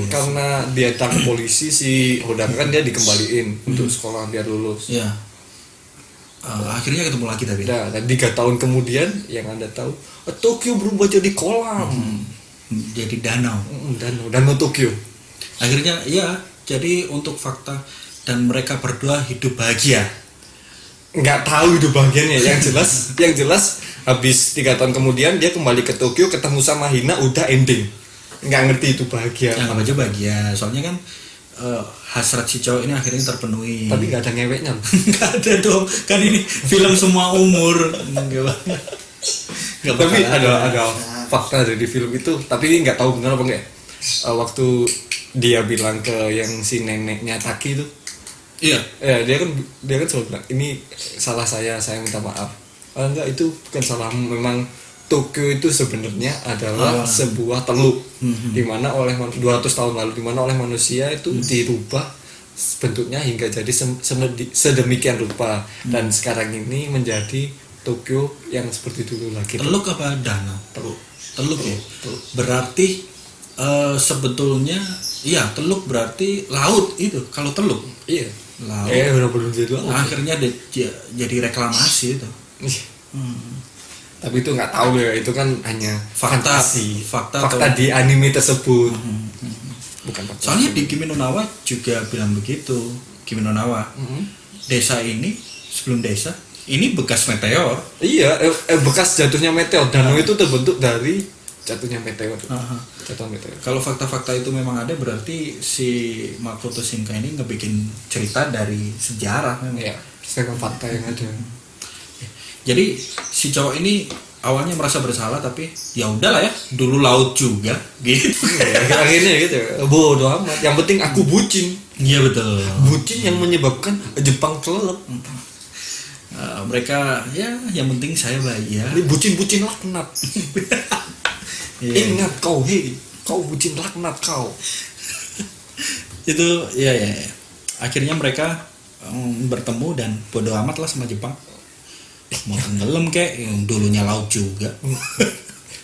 Karena dia tangkap polisi, si Hodaka kan dia dikembaliin untuk sekolah biar lulus. Ya. Akhirnya ketemu lagi tapi. Nah, dan 3 tahun kemudian yang Anda tahu, Tokyo berubah jadi kolam. Jadi danau. Danau Tokyo. Akhirnya ya, jadi untuk fakta dan mereka berdua hidup bahagia. Nggak tahu itu bagiannya. Yang jelas habis 3 tahun kemudian dia kembali ke Tokyo ketemu sama Hina, udah ending. Nggak ngerti itu bahagia. Ya nggak aja bahagia, soalnya kan hasrat si cowok ini akhirnya terpenuhi. Tapi nggak ada ngeweknya. Nggak ada dong, kan ini film semua umur. Tapi ada fakta dari film itu, tapi nggak tahu benar apa enggak. Waktu dia bilang ke yang si neneknya Taki itu, Iya. ya dia kan selalu bilang ini salah saya minta maaf. Enggak, itu bukan salahmu, memang Tokyo itu sebenarnya adalah sebuah teluk dimana oleh 200 tahun lalu dimana oleh manusia itu dirubah bentuknya hingga jadi sedemikian rupa dan sekarang ini menjadi Tokyo yang seperti dulu lagi. Teluk apa danau? Teluk ya. Berarti sebetulnya iya, teluk berarti laut itu. Kalau teluk iya laut. Udah belum jadi laut. Akhirnya jadi reklamasi itu. Tapi itu nggak tahu ya, itu kan hanya Fakta di anime tersebut. Bukan fakta. Soalnya di Kimi no Na wa juga bilang begitu. Kimi no Na wa. Desa ini sebelum desa ini bekas meteor. Iya, bekas jatuhnya meteor. Danau itu terbentuk dari jatuhnya meteor. Jatuh meteor. Kalau fakta-fakta itu memang ada, berarti si Makoto Shinkai ini ngebikin cerita dari sejarah memang. Iya, sekarang fakta yang ada. Jadi si cowok ini awalnya merasa bersalah tapi ya udahlah ya, dulu laut juga gitu. Akhirnya gitu, bodo amat. Yang penting aku bucin. Iya betul. Bucin yang menyebabkan Jepang kelelep. Mereka ya yang penting saya bahagia. Ini bucin-bucin laknat. Iya. Ingat kau, hei, kau bucin laknat kau. Itu ya. Akhirnya mereka bertemu dan bodo amat lah sama Jepang. Mau tenggelam kek, yang dulunya laut juga.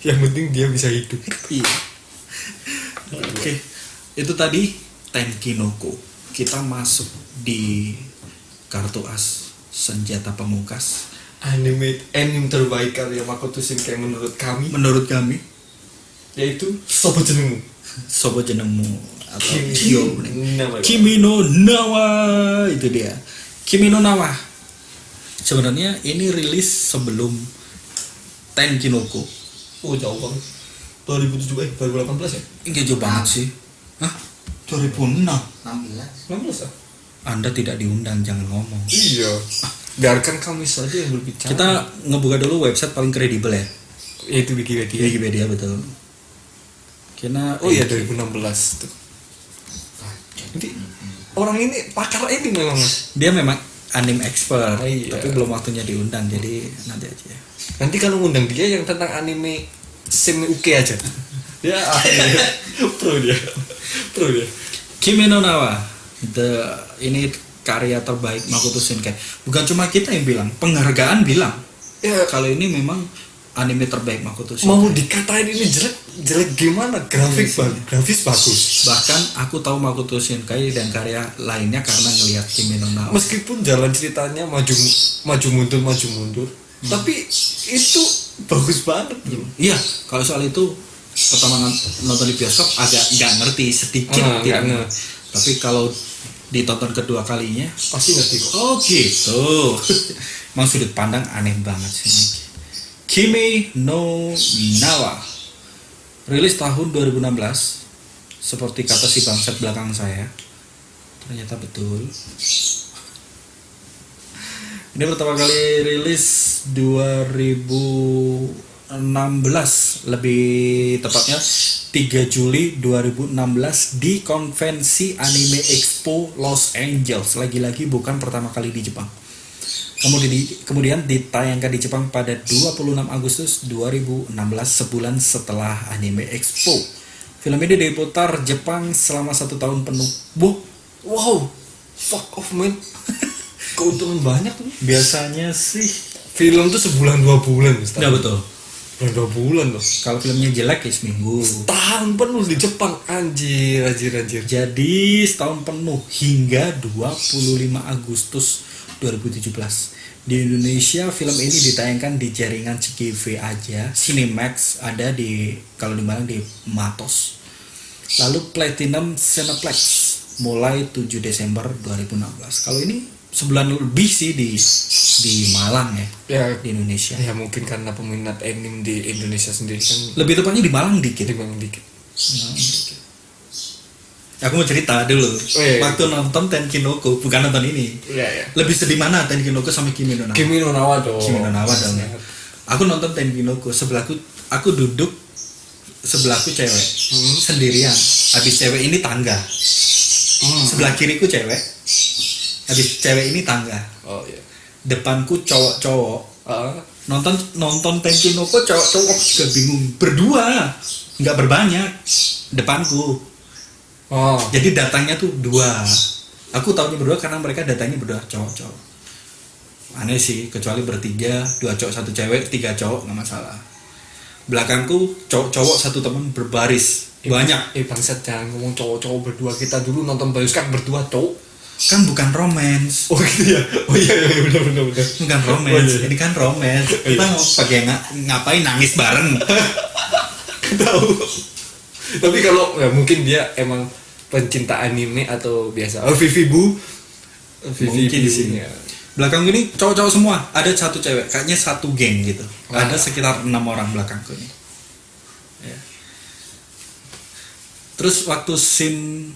Yang penting dia bisa hidup. Iya. Oke. Itu tadi Tenkinoko. Kita masuk di kartu as senjata pamungkas. Anime terbaik karya Makoto Shinkai menurut kami, yaitu Sopo Jenengmu. Sopo Jenengmu atau Nama. Kimi no Nawa, itu dia. Kimi no Nawa. Sebenarnya ini rilis sebelum Tenkinoko. Oh jauh banget. 2017 baru 18 ya? Enggak jauh banget sih. Hah? 2006. 16. 16 ya? Anda tidak diundang, jangan ngomong. Iya. Biarkan kami saja yang berbicara. Kita ngebuka dulu website paling kredibel ya. Yaitu Wikipedia. Wikipedia betul. Karena Oh iya 2016 tuh. Jadi orang ini pakar ini memang. dia memang anime expert, Oh, iya. tapi belum waktunya diundang, jadi nanti aja. Nanti kalau ngundang dia yang tentang anime Semi Uke aja. Dia pro dia. Kimi no Nawa, ini karya terbaik Makoto Shinkai. Bukan cuma kita yang bilang, penghargaan bilang Ya kalau ini memang anime terbaik Makoto Shinkai. mau dikatain ini jelek gimana? Grafis bagus. Bahkan aku tahu Makoto Shinkai dan karya lainnya karena ngelihat Kimi no Nawa. Meskipun jalan ceritanya maju mundur, tapi itu bagus banget bro. Iya, kalau soal itu pertama nonton di bioskop agak nggak ngerti sedikit, nggak tidak. ngerti. Tapi kalau ditonton kedua kalinya, Pasti ngerti kok. oh gitu. Emang sudut pandang aneh banget sih. Kimi no Nawa, rilis tahun 2016. Seperti kata si bangsat belakang saya, ternyata betul. Ini pertama kali rilis 2016, lebih tepatnya 3 Juli 2016 di konvensi Anime Expo Los Angeles. Lagi-lagi bukan pertama kali di Jepang. Kemudian ditayangkan di Jepang pada 26 Agustus 2016, sebulan setelah Anime Expo. Film ini diputar Jepang selama 1 tahun penuh. Wow, fuck off man. Keuntungan banyak tuh. Biasanya sih Film tuh sebulan 2 bulan. nggak betul. Sebulan 2 bulan loh. Kalau filmnya jelek ya seminggu. Tahun penuh di Jepang, anjir. Jadi setahun penuh hingga 25 Agustus 2017. Di Indonesia film ini ditayangkan di jaringan CGV aja, Cinemax ada di, kalau di Malang di Matos. Lalu Platinum Cineplex mulai 7 Desember 2016. Kalau ini sebulan lebih sih di Malang ya, di Indonesia. Ya mungkin karena peminat anime di Indonesia sendiri kan Lebih tepatnya di Malang dikit. memang dikit. Aku mau cerita dulu. iya. Waktu nonton Tenkinoko, bukan nonton ini. Iya. Lebih sedih mana Tenkinoko sama Kimi no Nawa? Kimi no Nawa dong. Kimi no Nawa dong ya. Aku nonton Tenkinoko, aku duduk sebelahku cewek sendirian. Habis cewek ini tangga. Sebelah kiriku cewek. Habis cewek ini tangga. Oh iya. Depanku cowok-cowok. Ah, Nonton Tenkinoko cowok-cowok juga bingung. Berdua, nggak berbanyak. Depanku. oh. Jadi datangnya tuh 2. Aku tahunya berdua karena mereka datangnya berdua cowok-cowok. Aneh sih, kecuali bertiga, 2 cowok 1 cewek, 3 cowok nggak masalah. Belakangku cowok-cowok 1 temen berbaris banyak. Bangsat, jangan ngomong cowok-cowok berdua. Kita dulu nonton bioskop berdua, cowok. Kan bukan romance. Oh gitu ya. Oh iya benar. Bukan romance. Ini kan romance. Kita mau pakai ngapain nangis bareng. Tahu. Tapi kalau ya mungkin dia emang pencinta anime atau biasa. Oh Vivi Bu. Mungkin sih. ya. Belakang ini cowok-cowok semua, ada 1 cewek, kayaknya 1 geng gitu. Ada sekitar 6 orang belakangku ini. Ya. Terus waktu scene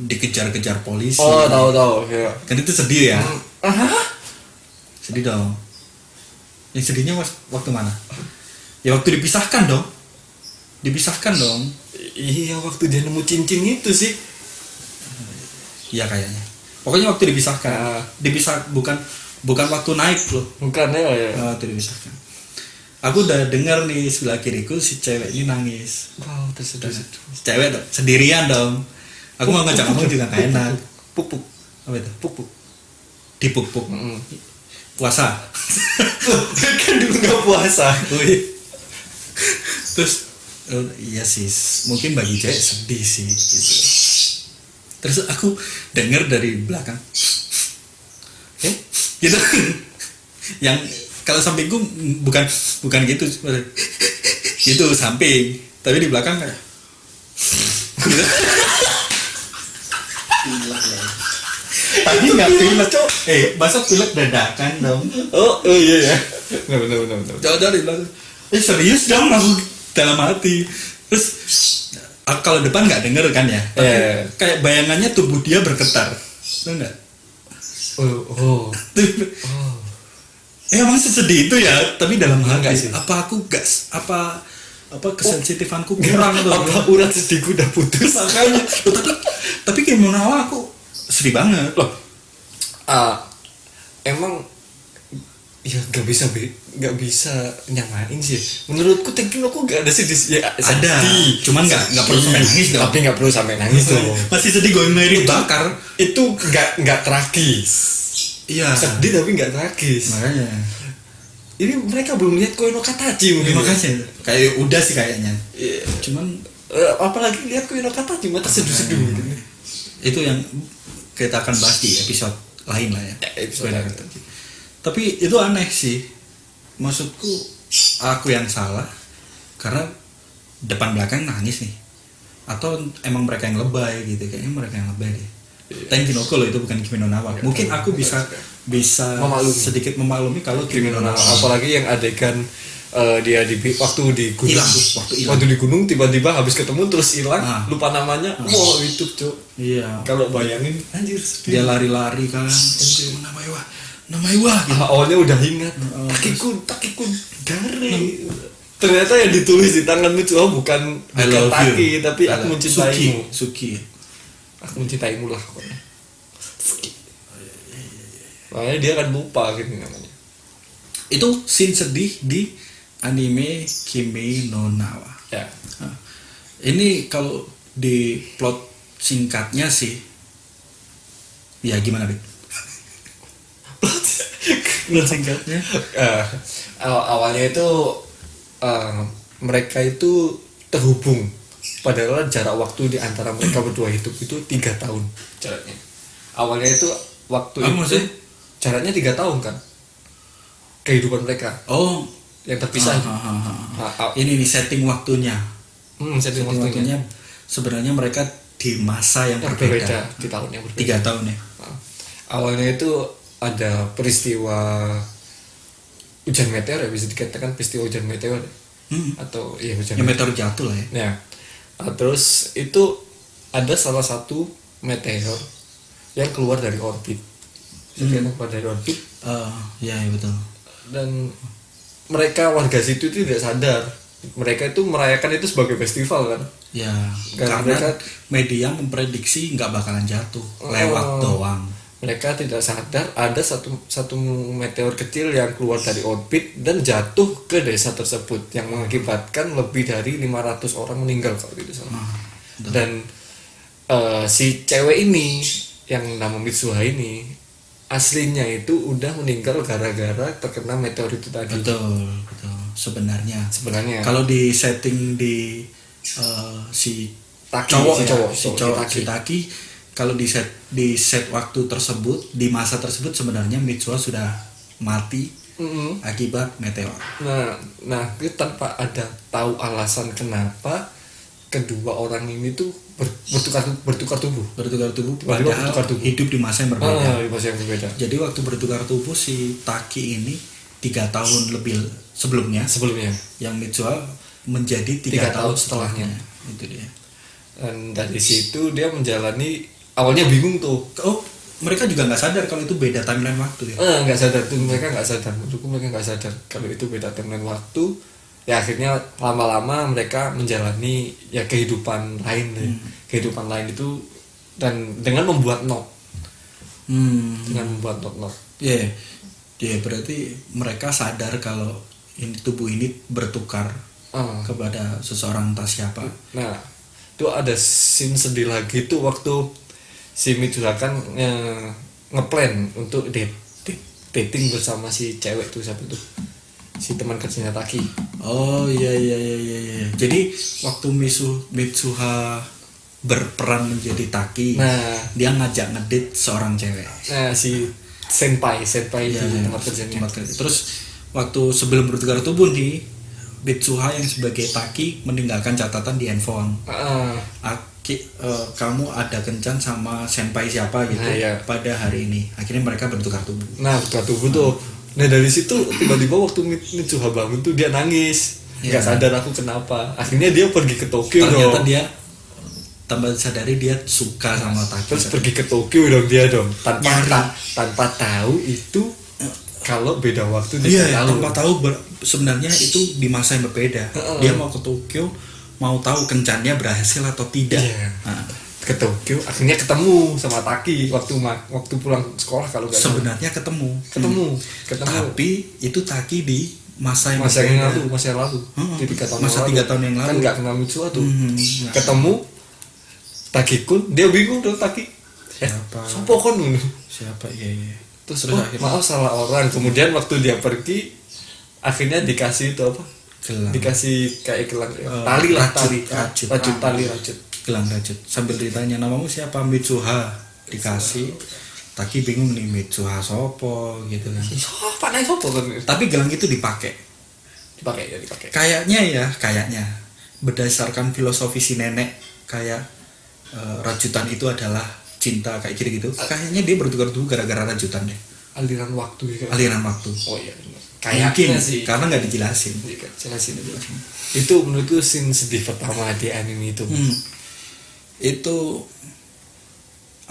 dikejar-kejar polisi. Oh tahu ya. Kan itu sedih ya. Aha. Sedih dong. Yang sedihnya waktu mana? Ya waktu dipisahkan dong. Iya, waktu dia nemu cincin itu sih. Iya kayaknya. Pokoknya waktu dipisahkan. Bukan waktu naik loh. Bukan ya. Waktu dipisahkan. Aku udah dengar nih sebelah kiriku si cewek ini nangis. Wow, tersedih. Cewek dong, sendirian dong. Aku mau ngajak ngomong juga gak enak. Pupuk. Apa itu? Pupuk. Dipupuk. Puasa. Kan dulu nggak puasa. Terus iya sih, mungkin bagi cewek sedih sih gitu. Terus aku dengar dari belakang, gitu. Yang kalau sampingku bukan gitu, itu samping, tapi di belakang kayak gitu. Pilek ya. Tadi nggak pilek, cok. Masa pilek dadakan dong? Oh iya ya. Benar. Jauh dari belakang. Serius dong, aku dalam hati. Terus kalau depan nggak denger kan ya? Tapi kayak bayangannya tubuh dia bergetar, tahu nggak? Oh. Emang sesedih itu ya, tapi dalam hati. Sih. Apa aku gak apa kesensitifanku kurang tuh? Apa urat sedihku udah putus? Makanya. Tapi kayak Monawa aku sedih banget. Loh. Emang ya nggak bisa nyamain sih. Menurutku Tekken aku nggak ada sedih. Ya, ada, cuman nggak perlu sampai nangis dong. Tapi nggak perlu sampai nangis dong. Masih sedih gue Mary bakar. Itu nggak tragis. Iya. Sedih tapi nggak tragis. Makanya. Ini mereka belum lihat Koe no Katachi mungkin. Terima kasih. Kayak udah sih kayaknya. Iya. Cuman apalagi lihat Koe no Katachi mata seduh-seduh gitu. Itu yang kita akan bahas di episode lain lah ya. Episode lain. Tapi itu aneh sih. Maksudku aku yang salah karena depan belakang nangis nih. Atau emang mereka yang lebay gitu. Kayaknya mereka yang lebay deh. Tenki no Ko loh, itu bukan Kimi no Na wa. Mungkin aku bisa sedikit memaklumi kalau Kimi no Na wa. Apalagi yang adegan dia waktu di gunung. Hilang. Waktu di gunung tiba-tiba habis ketemu terus hilang, lupa namanya. Wow, itu cuk. Iya. Kalau bayangin anjir sedih. Dia lari-lari kan. Namaiwa gitu. Awalnya udah ingat. Takikun garing. Ternyata yang ditulis di tangan Mitsuha bukan Taki, tapi aku mencintaimu. Suki. Aku mencintaimu lah pokoknya. Makanya dia akan lupa gitu namanya. Itu scene sedih di anime Kimi no Na wa. Ya. Ini kalau di plot singkatnya sih, ya gimana Bik? Plot singkatnya? Awalnya itu mereka itu terhubung. Padahal jarak waktu di antara mereka berdua hidup itu 3 tahun jaraknya. Awalnya itu waktu itu maksudnya? jaraknya 3 tahun kan kehidupan mereka. Oh, yang terpisah. Ini nih setting waktunya. Setting waktunya sebenarnya mereka di masa yang berbeda. Di tahun yang berbeda. 3 tahun ya. Awalnya itu ada peristiwa hujan meteor ya, bisa dikatakan peristiwa hujan meteor atau iya hujan meteor jatuh lah ya. Ya. Terus itu ada salah satu meteor yang keluar dari orbit. Keluar dari orbit. Ya betul. Dan mereka warga situ itu tidak sadar. Mereka itu merayakan itu sebagai festival kan. Ya, karena mereka media memprediksi nggak bakalan jatuh, lewat doang. Mereka tidak sadar ada satu meteor kecil yang keluar dari orbit dan jatuh ke desa tersebut yang mengakibatkan lebih dari 500 orang meninggal kalau tidak salah. Dan si cewek ini yang nama Mitsuha ini aslinya itu udah meninggal gara-gara terkena meteor itu tadi. Betul. Sebenarnya kalau di setting di si cowok Taki, kalau di set waktu tersebut, di masa tersebut sebenarnya Mitsuha sudah mati akibat meteor. Nah itu tanpa ada tahu alasan kenapa kedua orang ini tuh bertukar tubuh. Padahal hidup di masa yang berbeda. Di masa yang berbeda. Jadi waktu bertukar tubuh si Taki ini 3 tahun lebih sebelumnya yang Mitsuha menjadi 3 tahun setelahnya. Itu dia. Dan dari situ dia menjalani, awalnya bingung tuh. mereka juga nggak sadar kalau itu beda timeline waktu ya. Nggak sadar tuh, mereka nggak sadar, menurutku mereka nggak sadar kalau itu beda timeline waktu. Ya akhirnya lama-lama mereka menjalani ya kehidupan lain deh. Kehidupan lain itu, dan dengan membuat note, dengan membuat note. Iya, yeah, berarti mereka sadar kalau ini tubuh ini bertukar kepada seseorang entah siapa. Nah, itu ada scene sedih lagi tuh waktu si Mitsuha kan ngeplan untuk dating bersama si cewek tuh, siapa tuh, si teman kerjanya Taki. Oh iya. Jadi waktu Mitsuha berperan menjadi Taki, Nah, dia ngajak ngedate seorang cewek. nah si senpai di tempat kerjanya. Terus waktu sebelum bertukar tubuh nih, Mitsuha yang sebagai Taki meninggalkan catatan di handphone. Kamu ada kencan sama senpai siapa gitu pada hari ini. Akhirnya mereka bertukar tubuh. Nah, bertukar tubuh tuh. Nah, dari situ tiba-tiba waktu Mitsuha bangun tuh dia nangis. Nggak sadar aku kenapa. Akhirnya dia pergi ke Tokyo. Ternyata dia tambah sadari dia suka sama Taki. Terus pergi ke Tokyo dong dia dong. Tanpa tahu itu kalau beda waktu dia tanpa tahu sebenarnya itu di masa yang berbeda. Dia mau ke Tokyo, mau tahu kencannya berhasil atau tidak. Ke Tokyo akhirnya ketemu sama Taki waktu pulang sekolah kalau nggak sebenarnya ketemu. Tapi itu Taki di masa yang lalu. Jadi 3 tahun yang lalu kan nggak kenal Mitsuha tuh. Ketemu Taki-kun, dia bingung dong Taki. Sopo kon dulu. Siapa? Iya. Terus maaf salah orang. Kemudian waktu dia pergi akhirnya dikasih itu apa? Gelang. Dikasih kayak gelang rajut. Gelang rajut. Sambil ditanya namamu siapa? Mitsuha. Dikasih. Taki bingung nih, Mitsuha sopo gitu kan. Sopo kan. Tapi gelang itu dipakai. Kayaknya berdasarkan filosofi si nenek, kayak rajutan itu adalah cinta kayak gitu. Kayaknya dia bertukar tubuh gara-gara rajutan deh. Aliran waktu. Oh iya. Kayaknya sih. Karena nggak dijelasin. Jelasin. Itu menurutku scene sedih pertama di anime itu. Itu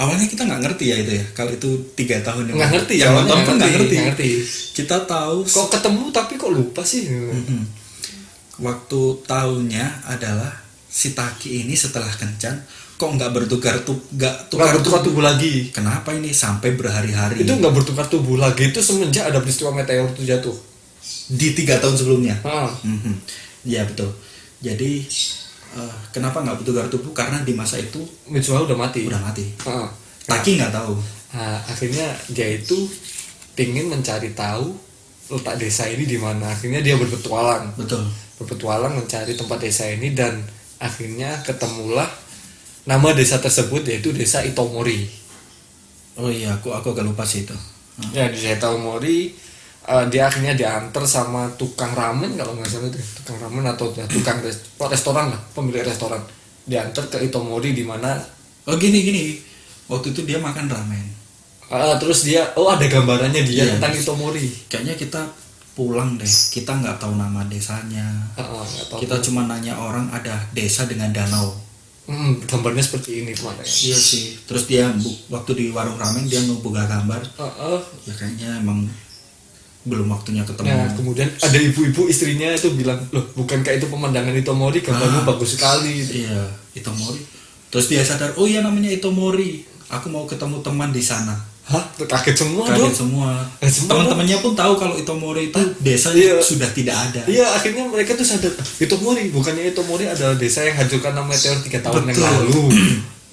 awalnya kita nggak ngerti ya itu ya. Kalau itu 3 tahun nggak ngerti. Yang nonton pun nggak ngerti. Kita tahu. Kok ketemu tapi kok lupa sih. Waktu tahunya adalah si Taki ini setelah kencan kok nggak bertukar tubuh lagi. Kenapa ini sampai berhari-hari? Itu nggak bertukar tubuh lagi itu semenjak ada peristiwa meteor itu jatuh di 3 tahun sebelumnya. Ya betul. Jadi kenapa nggak bertukar tubuh? Karena di masa itu Mitsuha udah mati. Taki nggak tahu. Akhirnya dia itu ingin mencari tahu letak desa ini di mana. Akhirnya dia berpetualang. Betul. Berpetualang mencari tempat desa ini dan akhirnya ketemulah nama desa tersebut, yaitu desa Itomori. Oh iya, aku agak lupa sih itu. Ya, di desa Itomori dia akhirnya diantar sama tukang ramen kalau nggak salah itu, tukang ramen atau tukang restoran lah, pemilik restoran. Diantar ke Itomori di mana. Oh gini. Waktu itu dia makan ramen. Terus dia ada gambarannya dia tentang Itomori. Kayaknya kita pulang deh, kita nggak tahu nama desanya. Kita cuma nanya orang ada desa dengan danau. Gambarnya seperti ini kemarin. Iya sih. Terus dia waktu di warung ramen dia ngebuka gambar. Ya kayaknya emang belum waktunya ketemu. Nah, kemudian ada ibu-ibu istrinya itu bilang, loh bukankah itu pemandangan Itomori, gambarnya bagus sekali. Iya, Itomori. Terus dia sadar, oh iya namanya Itomori. Aku mau ketemu teman di sana. Kaget semua. Teman-temannya pun tahu kalau Itomori itu desa sudah tidak ada. Iya, akhirnya mereka tuh sadar, Itomori, bukannya Itomori adalah desa yang hancurkan nama meteor 3 tahun yang lalu.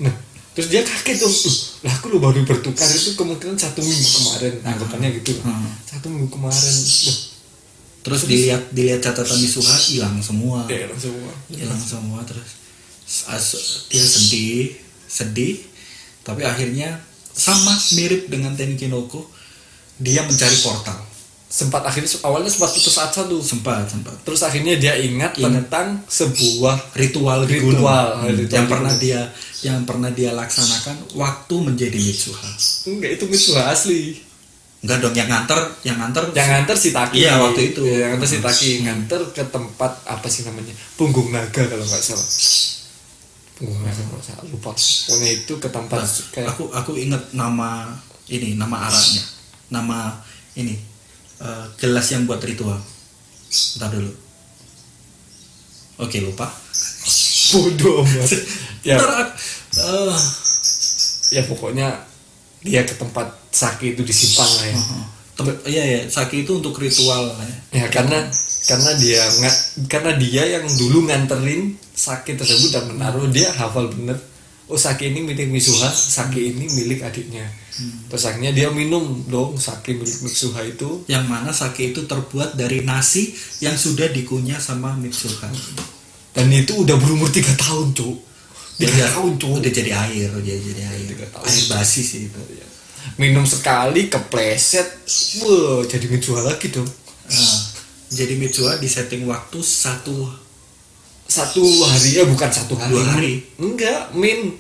Nah, terus dia kaget dong. Lah aku lu baru bertukar itu kemungkinan 1 minggu kemarin. Anggapannya gitu. 1 minggu kemarin. Terus dilihat catatan Mitsuha hilang semua. Hilang semua terus dia sedih. Tapi akhirnya sama mirip dengan Tenkinoko, dia mencari portal. Awalnya sempat putus asa tuh. Sempat. Terus akhirnya dia ingat tentang sebuah ritual yang pernah dia laksanakan waktu menjadi Mitsuha. Enggak, itu Mitsuha asli. Enggak dong, yang nganter si Taki. Iya, waktu itu. Yang nganter si Taki, nganter ke tempat apa sih namanya? Punggung Naga kalau nggak salah. Lupa. Pokoknya itu ke tempat aku ingat nama ini nama araknya, nama ini gelas yang buat ritual. Bentar dulu. Oke, lupa. Bodoh amat. Ya, Ntar, ya pokoknya dia ke tempat sake itu disimpan lah ya. iya ya, sake itu untuk ritual lah ya. Ya karena dia yang dulu nganterin sake tersebut dan menaruh, dia hafal bener. Oh, sake ini milik Mitsuha, sake ini milik adiknya. Terus akhirnya dia minum dong sake milik Mitsuha itu. Yang mana sake itu terbuat dari nasi yang sudah dikunyah sama Mitsuha. Dan itu udah berumur 3 tahun, Cuk. 3 tahun, Cuk. Udah jadi air, air basi sih itu. Minum sekali kepleset, wah jadi Mitsuha lagi dong. Jadi Mitsuha di setting waktu Satu hari ya, bukan 1 hari. 2 hari. Enggak,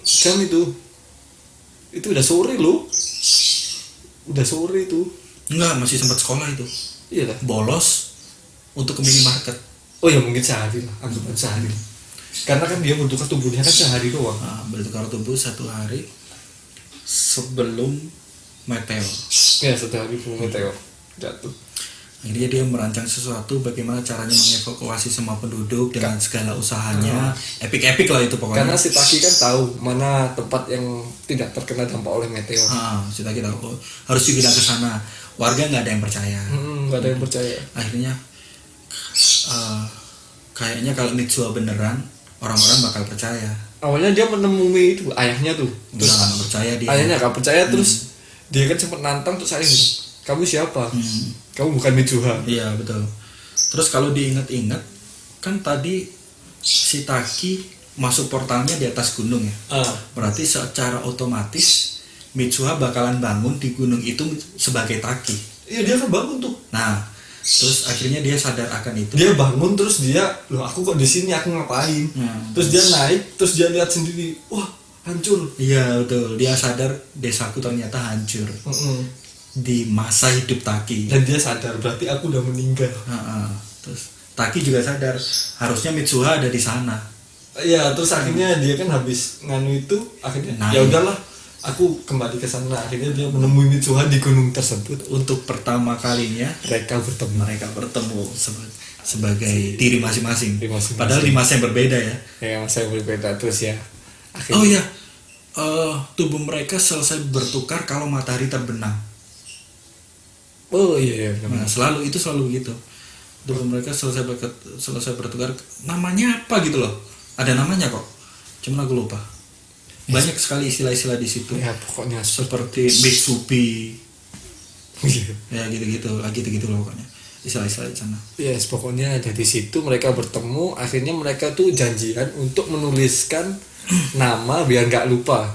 jam itu udah sore loh. Udah sore itu. Enggak, masih sempat sekolah itu. Iya lah. Bolos untuk ke minimarket. Oh ya mungkin sehari lah, anggapan sehari. Karena kan dia bertukar tubuhnya kan sehari doang. Bertukar tubuh 1 hari sebelum meteor. Ya 1 hari sebelum meteor jatuh. Akhirnya dia merancang sesuatu bagaimana caranya mengevakuasi semua penduduk dengan segala usahanya. Epic lah itu pokoknya. Karena si Taki kan tahu mana tempat yang tidak terkena dampak oleh meteor. Si Taki tahu harus dipindah ke sana. Warga nggak ada yang percaya. Nggak ada yang percaya. Akhirnya kayaknya kalau Mitsuha beneran, orang-orang bakal percaya. Awalnya dia menemui itu ayahnya tuh. Terus Nggak percaya dia. ayahnya nggak percaya, terus dia kan sempat nantang, terus ayahnya bilang, kamu siapa? Kamu bukan Mitsuha. Iya betul. Terus kalau diingat-ingat, kan tadi si Taki masuk portalnya di atas gunung ya. Berarti secara otomatis Mitsuha bakalan bangun di gunung itu sebagai Taki. Iya, dia kan bangun tuh. Nah, terus akhirnya dia sadar akan itu. Dia bangun, terus dia, loh aku kok di sini, aku ngapain? Terus dia naik, terus dia lihat sendiri, wah hancur. Iya betul. Dia sadar desaku ternyata hancur di masa hidup Taki. Dan dia sadar berarti aku udah meninggal. Terus Taki juga sadar harusnya Mitsuha ada di sana. Iya, terus akhirnya dia kan habis nganu itu, akhirnya Naik. ya udahlah, aku kembali ke sana. Akhirnya dia menemui Mitsuha di gunung tersebut. Untuk pertama kalinya Mereka bertemu. sebagai diri masing-masing. Diri masing-masing. Padahal di masa yang berbeda ya. Ya, masa yang berbeda terus ya. Akhirnya, Oh iya, tubuh mereka selesai bertukar kalau matahari terbenam. oh iya, Nah, selalu begitu. Tubuh mereka selesai bertukar. Namanya apa gitu loh? Ada namanya kok. Cuman aku lupa. Banyak sekali istilah-istilah di situ. Ya pokoknya Seperti Mitsubi. Iya. Ya gitu loh pokoknya. Istilah-istilah di sana. Yes, pokoknya dari situ mereka bertemu. Akhirnya mereka tuh janjian untuk menuliskan nama biar nggak lupa.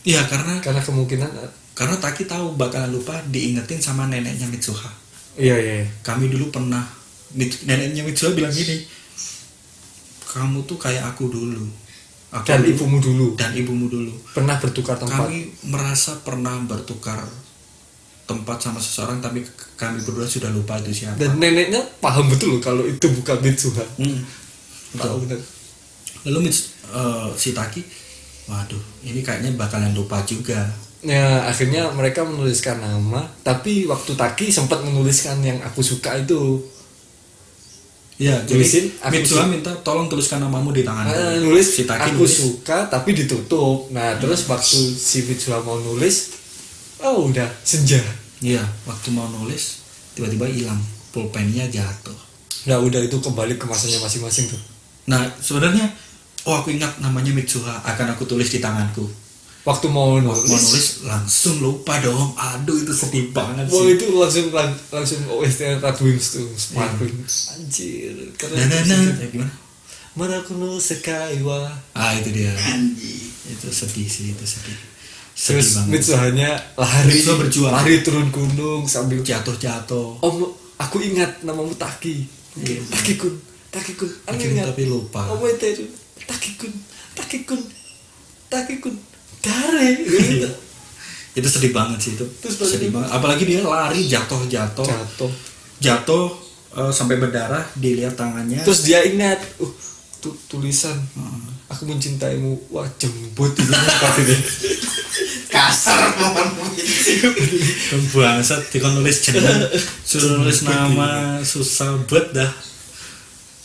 Iya, karena kemungkinan Taki tahu bakalan lupa diingetin sama neneknya Mitsuha. iya. Kami dulu pernah, neneknya Mitsuha bilang gini, kamu tuh kayak aku dulu. Dan ibumu dulu. Dan ibumu dulu. Pernah bertukar tempat. Kami merasa pernah bertukar tempat sama seseorang, tapi kami berdua sudah lupa itu siapa. Dan neneknya paham betul loh kalau itu bukan Mitsuha. Tahu benar. Lalu si Taki, waduh, ini kayaknya bakalan lupa juga. Ya, akhirnya mereka menuliskan nama, tapi waktu Taki sempat menuliskan yang aku suka itu. Ya, Tulisin, jadi Mitsuha minta tolong tuliskan namamu di tangan. Nulis si Taki aku nulis. suka tapi ditutup. Nah, terus waktu si Mitsuha mau nulis, oh udah senja. Iya, waktu mau nulis tiba-tiba hilang, pulpennya jatuh. Nah, udah itu kembali ke masanya masing-masing tuh. Nah, sebenarnya aku ingat namanya Mitsuha, akan aku tulis di tanganku. Waktu mau nulis langsung lupa dong. Aduh, itu sedih banget Wah, sih. itu langsung OST Radwimps tuh, sparkling. Anjir, keren. Ya, gimana? Marakuno Sekai wa. Itu dia. Itu sedih sih, itu sedih. Terus banget. Mitsuhanya Mitsuha berjuang. lari turun gunung sambil Jatuh. Om, aku ingat namamu Taki. Iya. Taki-kun. Aku ingat. Tapi lupa. Om itu Taki-kun. Dare. Itu sedih banget sih itu. Terus sedih banget. Apalagi dia lari jatuh sampai berdarah, dilihat tangannya. Terus dia ingat, tulisan, aku mencintaimu. Wah, jembut itu katanya. kasar mohon. Bangsat dikon nulis jeneng, suruh nulis nama susah banget dah.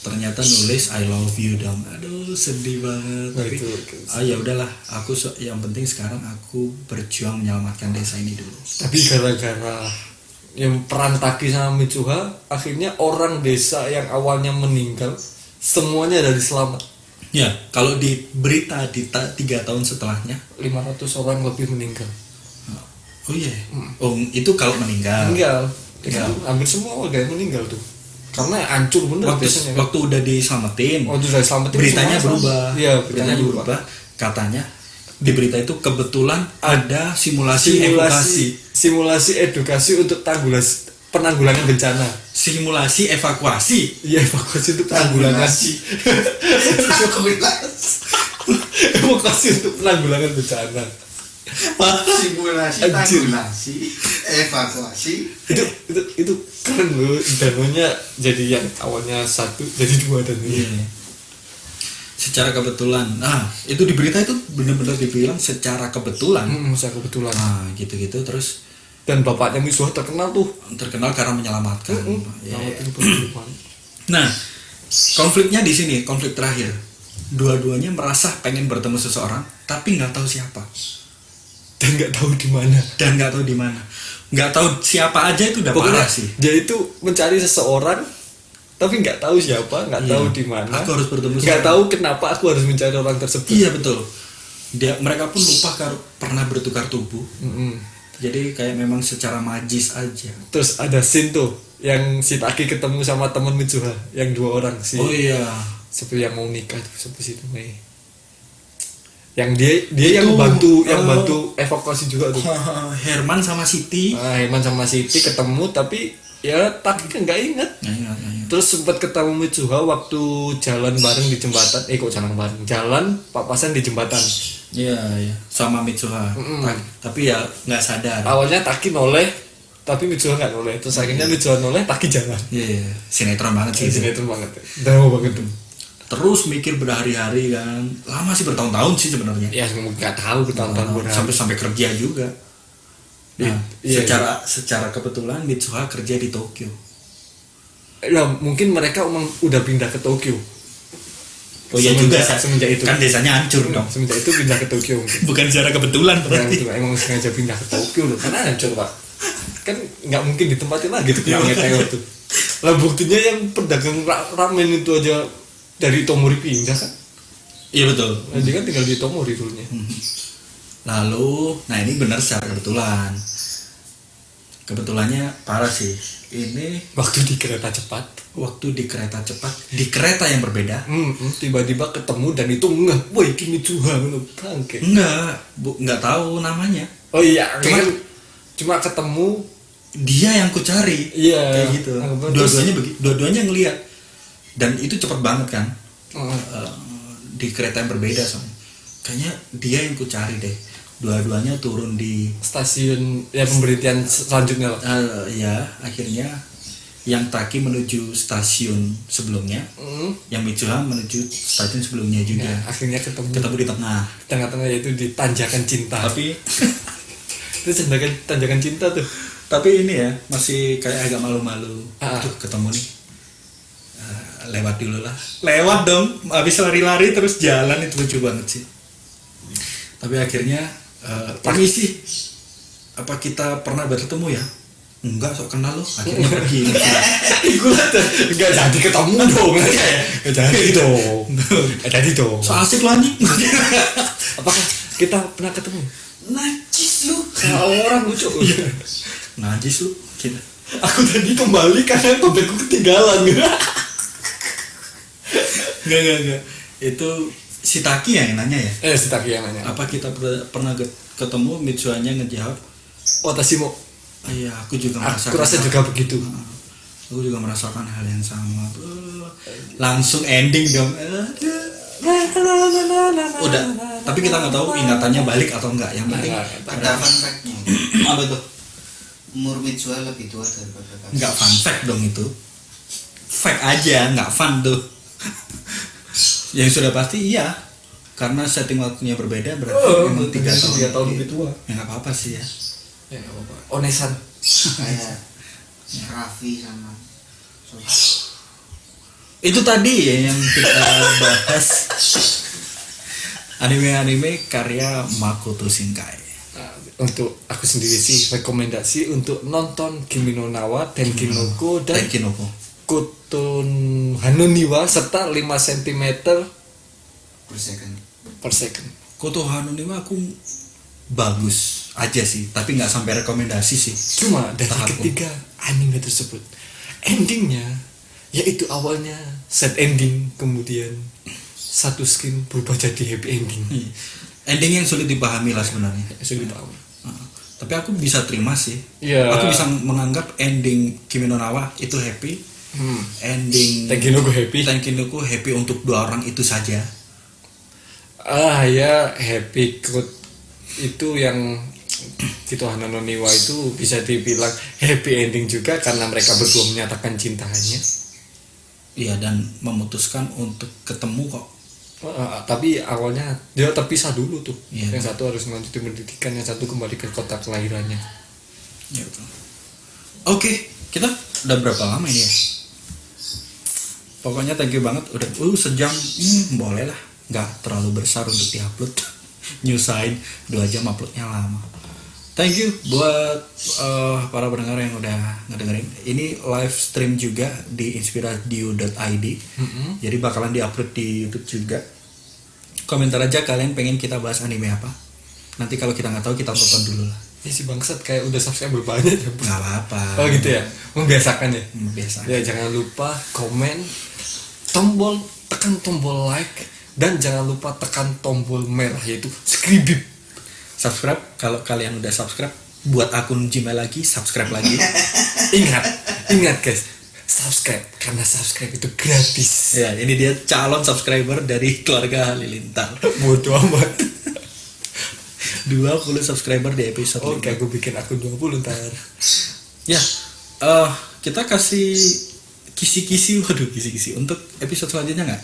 Ternyata nulis I love you dong. Aduh, sedih banget. Tapi ya udahlah, yang penting sekarang aku berjuang menyelamatkan desa ini dulu. Tapi gara-gara yang peran Taki sama Mitsuha, akhirnya orang desa yang awalnya meninggal semuanya dari selamat. Ya, kalau di berita di 3 tahun setelahnya 500 orang lebih meninggal. oh iya. Oh, itu kalau meninggal. Meninggal. Itu hampir semua warga yang meninggal tuh. Karena hancur bener biasanya. Waktu udah diselamatin. Oh, udah diselamatin. Beritanya berubah. Iya, beritanya berubah. Katanya di berita itu kebetulan ada simulasi edukasi untuk penanggulangan bencana. Simulasi evakuasi. Iya, evakuasi untuk penanggulangan. Evakuasi untuk penanggulangan bencana. Simulasi tabulasi evakuasi Itu keren loh, dananya jadi yang awalnya 1 jadi 2 dananya. Iya. Secara kebetulan. Nah, itu di berita itu benar-benar dibilang secara kebetulan. Secara kebetulan. Nah, gitu-gitu terus. Dan bapaknya Mitsuha terkenal karena menyelamatkan. Nyelamatin penghidupan. Nah, konfliknya di sini, konflik terakhir. Dua-duanya merasa pengen bertemu seseorang, tapi nggak tahu siapa. Dan nggak tahu di mana. Nggak tahu siapa aja itu udah parah sih. Dia itu mencari seseorang, tapi nggak tahu siapa, nggak tahu di mana. Aku harus bertemu. Nggak tahu kenapa aku harus mencari orang tersebut. Iya betul. Mereka pun lupa pernah bertukar tubuh. Jadi kayak memang secara magis aja. Terus ada scene tuh yang si Taki ketemu sama teman Mitsuha, yang 2 orang sih. Oh iya. Seperti yang mau nikah tuh, seperti itu Mei. Yang dia yang bantu evakuasi juga tuh. Herman sama Siti. Herman sama Siti ketemu tapi ya Taki kan nggak inget. Terus sempat ketemu Mitsuha waktu jalan bareng di jembatan. Jalan papasan di jembatan. Iya, sama Mitsuha. Tapi ya nggak sadar. Awalnya Taki noleh, tapi Mitsuha nggak noleh. Terus akhirnya Mitsuha noleh, Taki jalan. Iya, sinetron banget sih. Sinetron banget. Drama banget tuh. Terus mikir berhari-hari kan, lama sih bertahun-tahun sih sebenarnya. Ya nggak tahu bertahun-tahun sampai kerja juga. Nah, secara kebetulan Mitsuha kerja di Tokyo. Ya mungkin mereka udah pindah ke Tokyo. Oh iya juga semenjak itu. Kan desanya hancur dong. Semenjak itu pindah ke Tokyo mungkin. Bukan secara kebetulan berarti. Emang sengaja pindah ke Tokyo loh, karena hancur Pak. Kan nggak mungkin ditempatin lagi tuh yang meteor tuh. Lah buktinya yang pedagang ramen itu aja dari Tomori pindah kan? Iya betul. Nah, dia kan tinggal di Tomori dulunya. Lalu, nah ini benar secara kebetulan. Kebetulannya parah sih. Ini waktu di kereta cepat, di kereta yang berbeda. Tiba-tiba ketemu dan itu wah ini Mitsuha bangke. Nggak tahu namanya. Oh iya, cuma ketemu dia yang ku cari. Iya. Kayak gitu. Dua-duanya ngelihat. Dan itu cepet banget kan. Di kereta yang berbeda soalnya. Kayaknya dia yang ku cari deh. Dua-duanya turun di stasiun ya pemberhentian selanjutnya lah. Ya akhirnya yang Taki menuju stasiun sebelumnya, yang Mitsuha menuju stasiun sebelumnya juga. Ya, akhirnya ketemu di tengah-tengah yaitu di Tanjakan Cinta. Tapi itu tanjakan cinta tuh. Tapi ini ya masih kayak agak malu-malu. Tuh ketemu nih. Lewat dulu lah. Lewat dong. Habis lari-lari terus jalan, itu lucu banget sih. Tapi akhirnya permisi, apa kita pernah bertemu ya? Enggak, sok kenal lo. Akhirnya pergi. Enggak jadi ketemu dong. Enggak jadi dong. So asik lo anjing. Apakah kita pernah ketemu? Najis lu. Orang lucu. Najis lu. Aku tadi kembali karena dompetku ketinggalan. Enggak. Itu si Taki yang nanya ya? Si Taki yang nanya. Apa kita pernah ketemu? Mitsuhanya ngejawab, Tasimo. Iya, aku juga merasakan. Aku rasa juga begitu. Aku juga merasakan hal yang sama. Langsung ending dong. Udah, tapi kita nggak tahu ingatannya balik atau enggak. Yang penting ada fun fact-nya. Apa tuh? Umur Mitsuha lebih tua daripada Taki. Enggak fun fact dong itu. Fact aja, nggak fun tuh. Yang sudah pasti iya. karena setting waktunya berbeda berarti memang 3 tahun. 3 tahun lebih tua. Ya nggak apa-apa sih ya. Ya nggak apa-apa. Onesan. Kayak Raffi sama Itu tadi ya yang kita bahas anime-anime karya Makoto Shinkai. Nah, untuk aku sendiri sih rekomendasi untuk nonton Kimi no Nawa, Tenkinoko dan Tenkinoko. Kutun Hanoniwa serta 5 cm per second. Kotohano ini mah aku bagus aja sih, tapi nggak sampai rekomendasi sih. Cuma dari Tahapku. ketiga anime tersebut endingnya yaitu awalnya sad ending, kemudian satu skin berubah jadi happy ending. Ending yang sulit dipahami lah sebenarnya. Sulit tahu. Tapi aku bisa terima sih. Iya. Aku bisa menganggap ending Kimi no Nawa itu happy. Ending Tenkinoko happy. Tenkinoko happy untuk 2 orang itu saja. Ya happy code itu yang Kito Hanoniwa itu bisa dibilang happy ending juga karena mereka berdua menyatakan cintanya. Iya, dan memutuskan untuk ketemu kok. Tapi awalnya dia terpisah dulu tuh. Iya. Yang satu harus melanjutkan pendidikan, yang satu kembali ke kota kelahirannya. Ya betul. Oke, kita udah berapa lama ini ya? Pokoknya thank you banget udah sejam. Boleh lah, nggak terlalu besar untuk diupload. Nyusahin 2 jam uploadnya lama. Thank you buat para pendengar yang udah ngedengerin. Ini live stream juga di inspiradio.id. Jadi bakalan diupload di YouTube juga. Komentar aja kalian pengen kita bahas anime apa. Nanti kalau kita nggak tahu kita tonton dulu lah. Ya si bangsat kayak udah subscriber banyak ya. Nggak apa-apa. Oh gitu ya, membiasakan ya. Biasa. Ya jangan lupa komen, tekan tombol like, dan jangan lupa tekan tombol merah yaitu subscribe. Subscribe kalau kalian udah subscribe, buat akun Gmail lagi, subscribe lagi. Ingat guys, subscribe karena subscribe itu gratis. Ya, ini dia calon subscriber dari keluarga Halilintar. Bodoh amat. 20 subscriber di episode Oke, aku bikin akun 20 ntar. Ya, kita kasih kisi-kisi untuk episode selanjutnya nggak?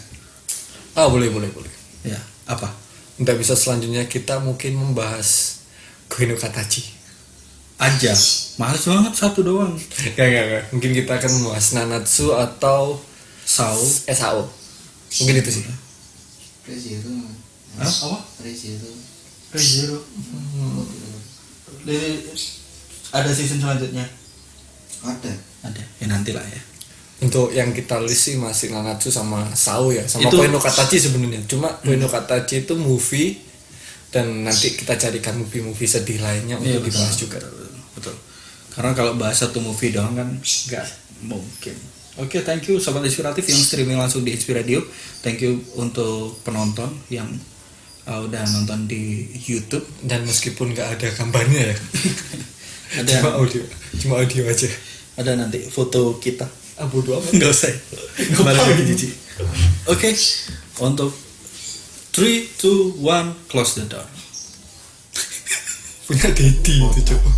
Boleh. Ya, apa? Untuk episode selanjutnya kita mungkin membahas Koino Katachi. Aja, males banget 1 doang. Gak. Mungkin kita akan membahas Nanatsu atau Sao. SAO. Mungkin itu sih. Rezero. Hah? Apa? Rezero. Rezero. Ada season selanjutnya? Ada. Ada. Ya nanti lah ya. Untuk yang kita list sih masih Nanatsu sama Sao ya, sama Itu- Koino Katachi sebenarnya. Cuma Koino Katachi itu movie dan nanti kita carikan movie-movie sedih lainnya untuk dibahas juga. Betul. Karena kalau bahas satu movie doang kan nggak mungkin. Oke, thank you sobat inspiratif yang streaming langsung di Inspiradio. Thank you untuk penonton yang udah nonton di YouTube. Dan meskipun nggak ada gambarnya ya, Ada cuma audio aja. ada nanti foto kita. Bodo amat. Nggak usah. Kembali lagi jijik. Oke, untuk 3, 2, 1, close the door. Punya Dedi itu coba.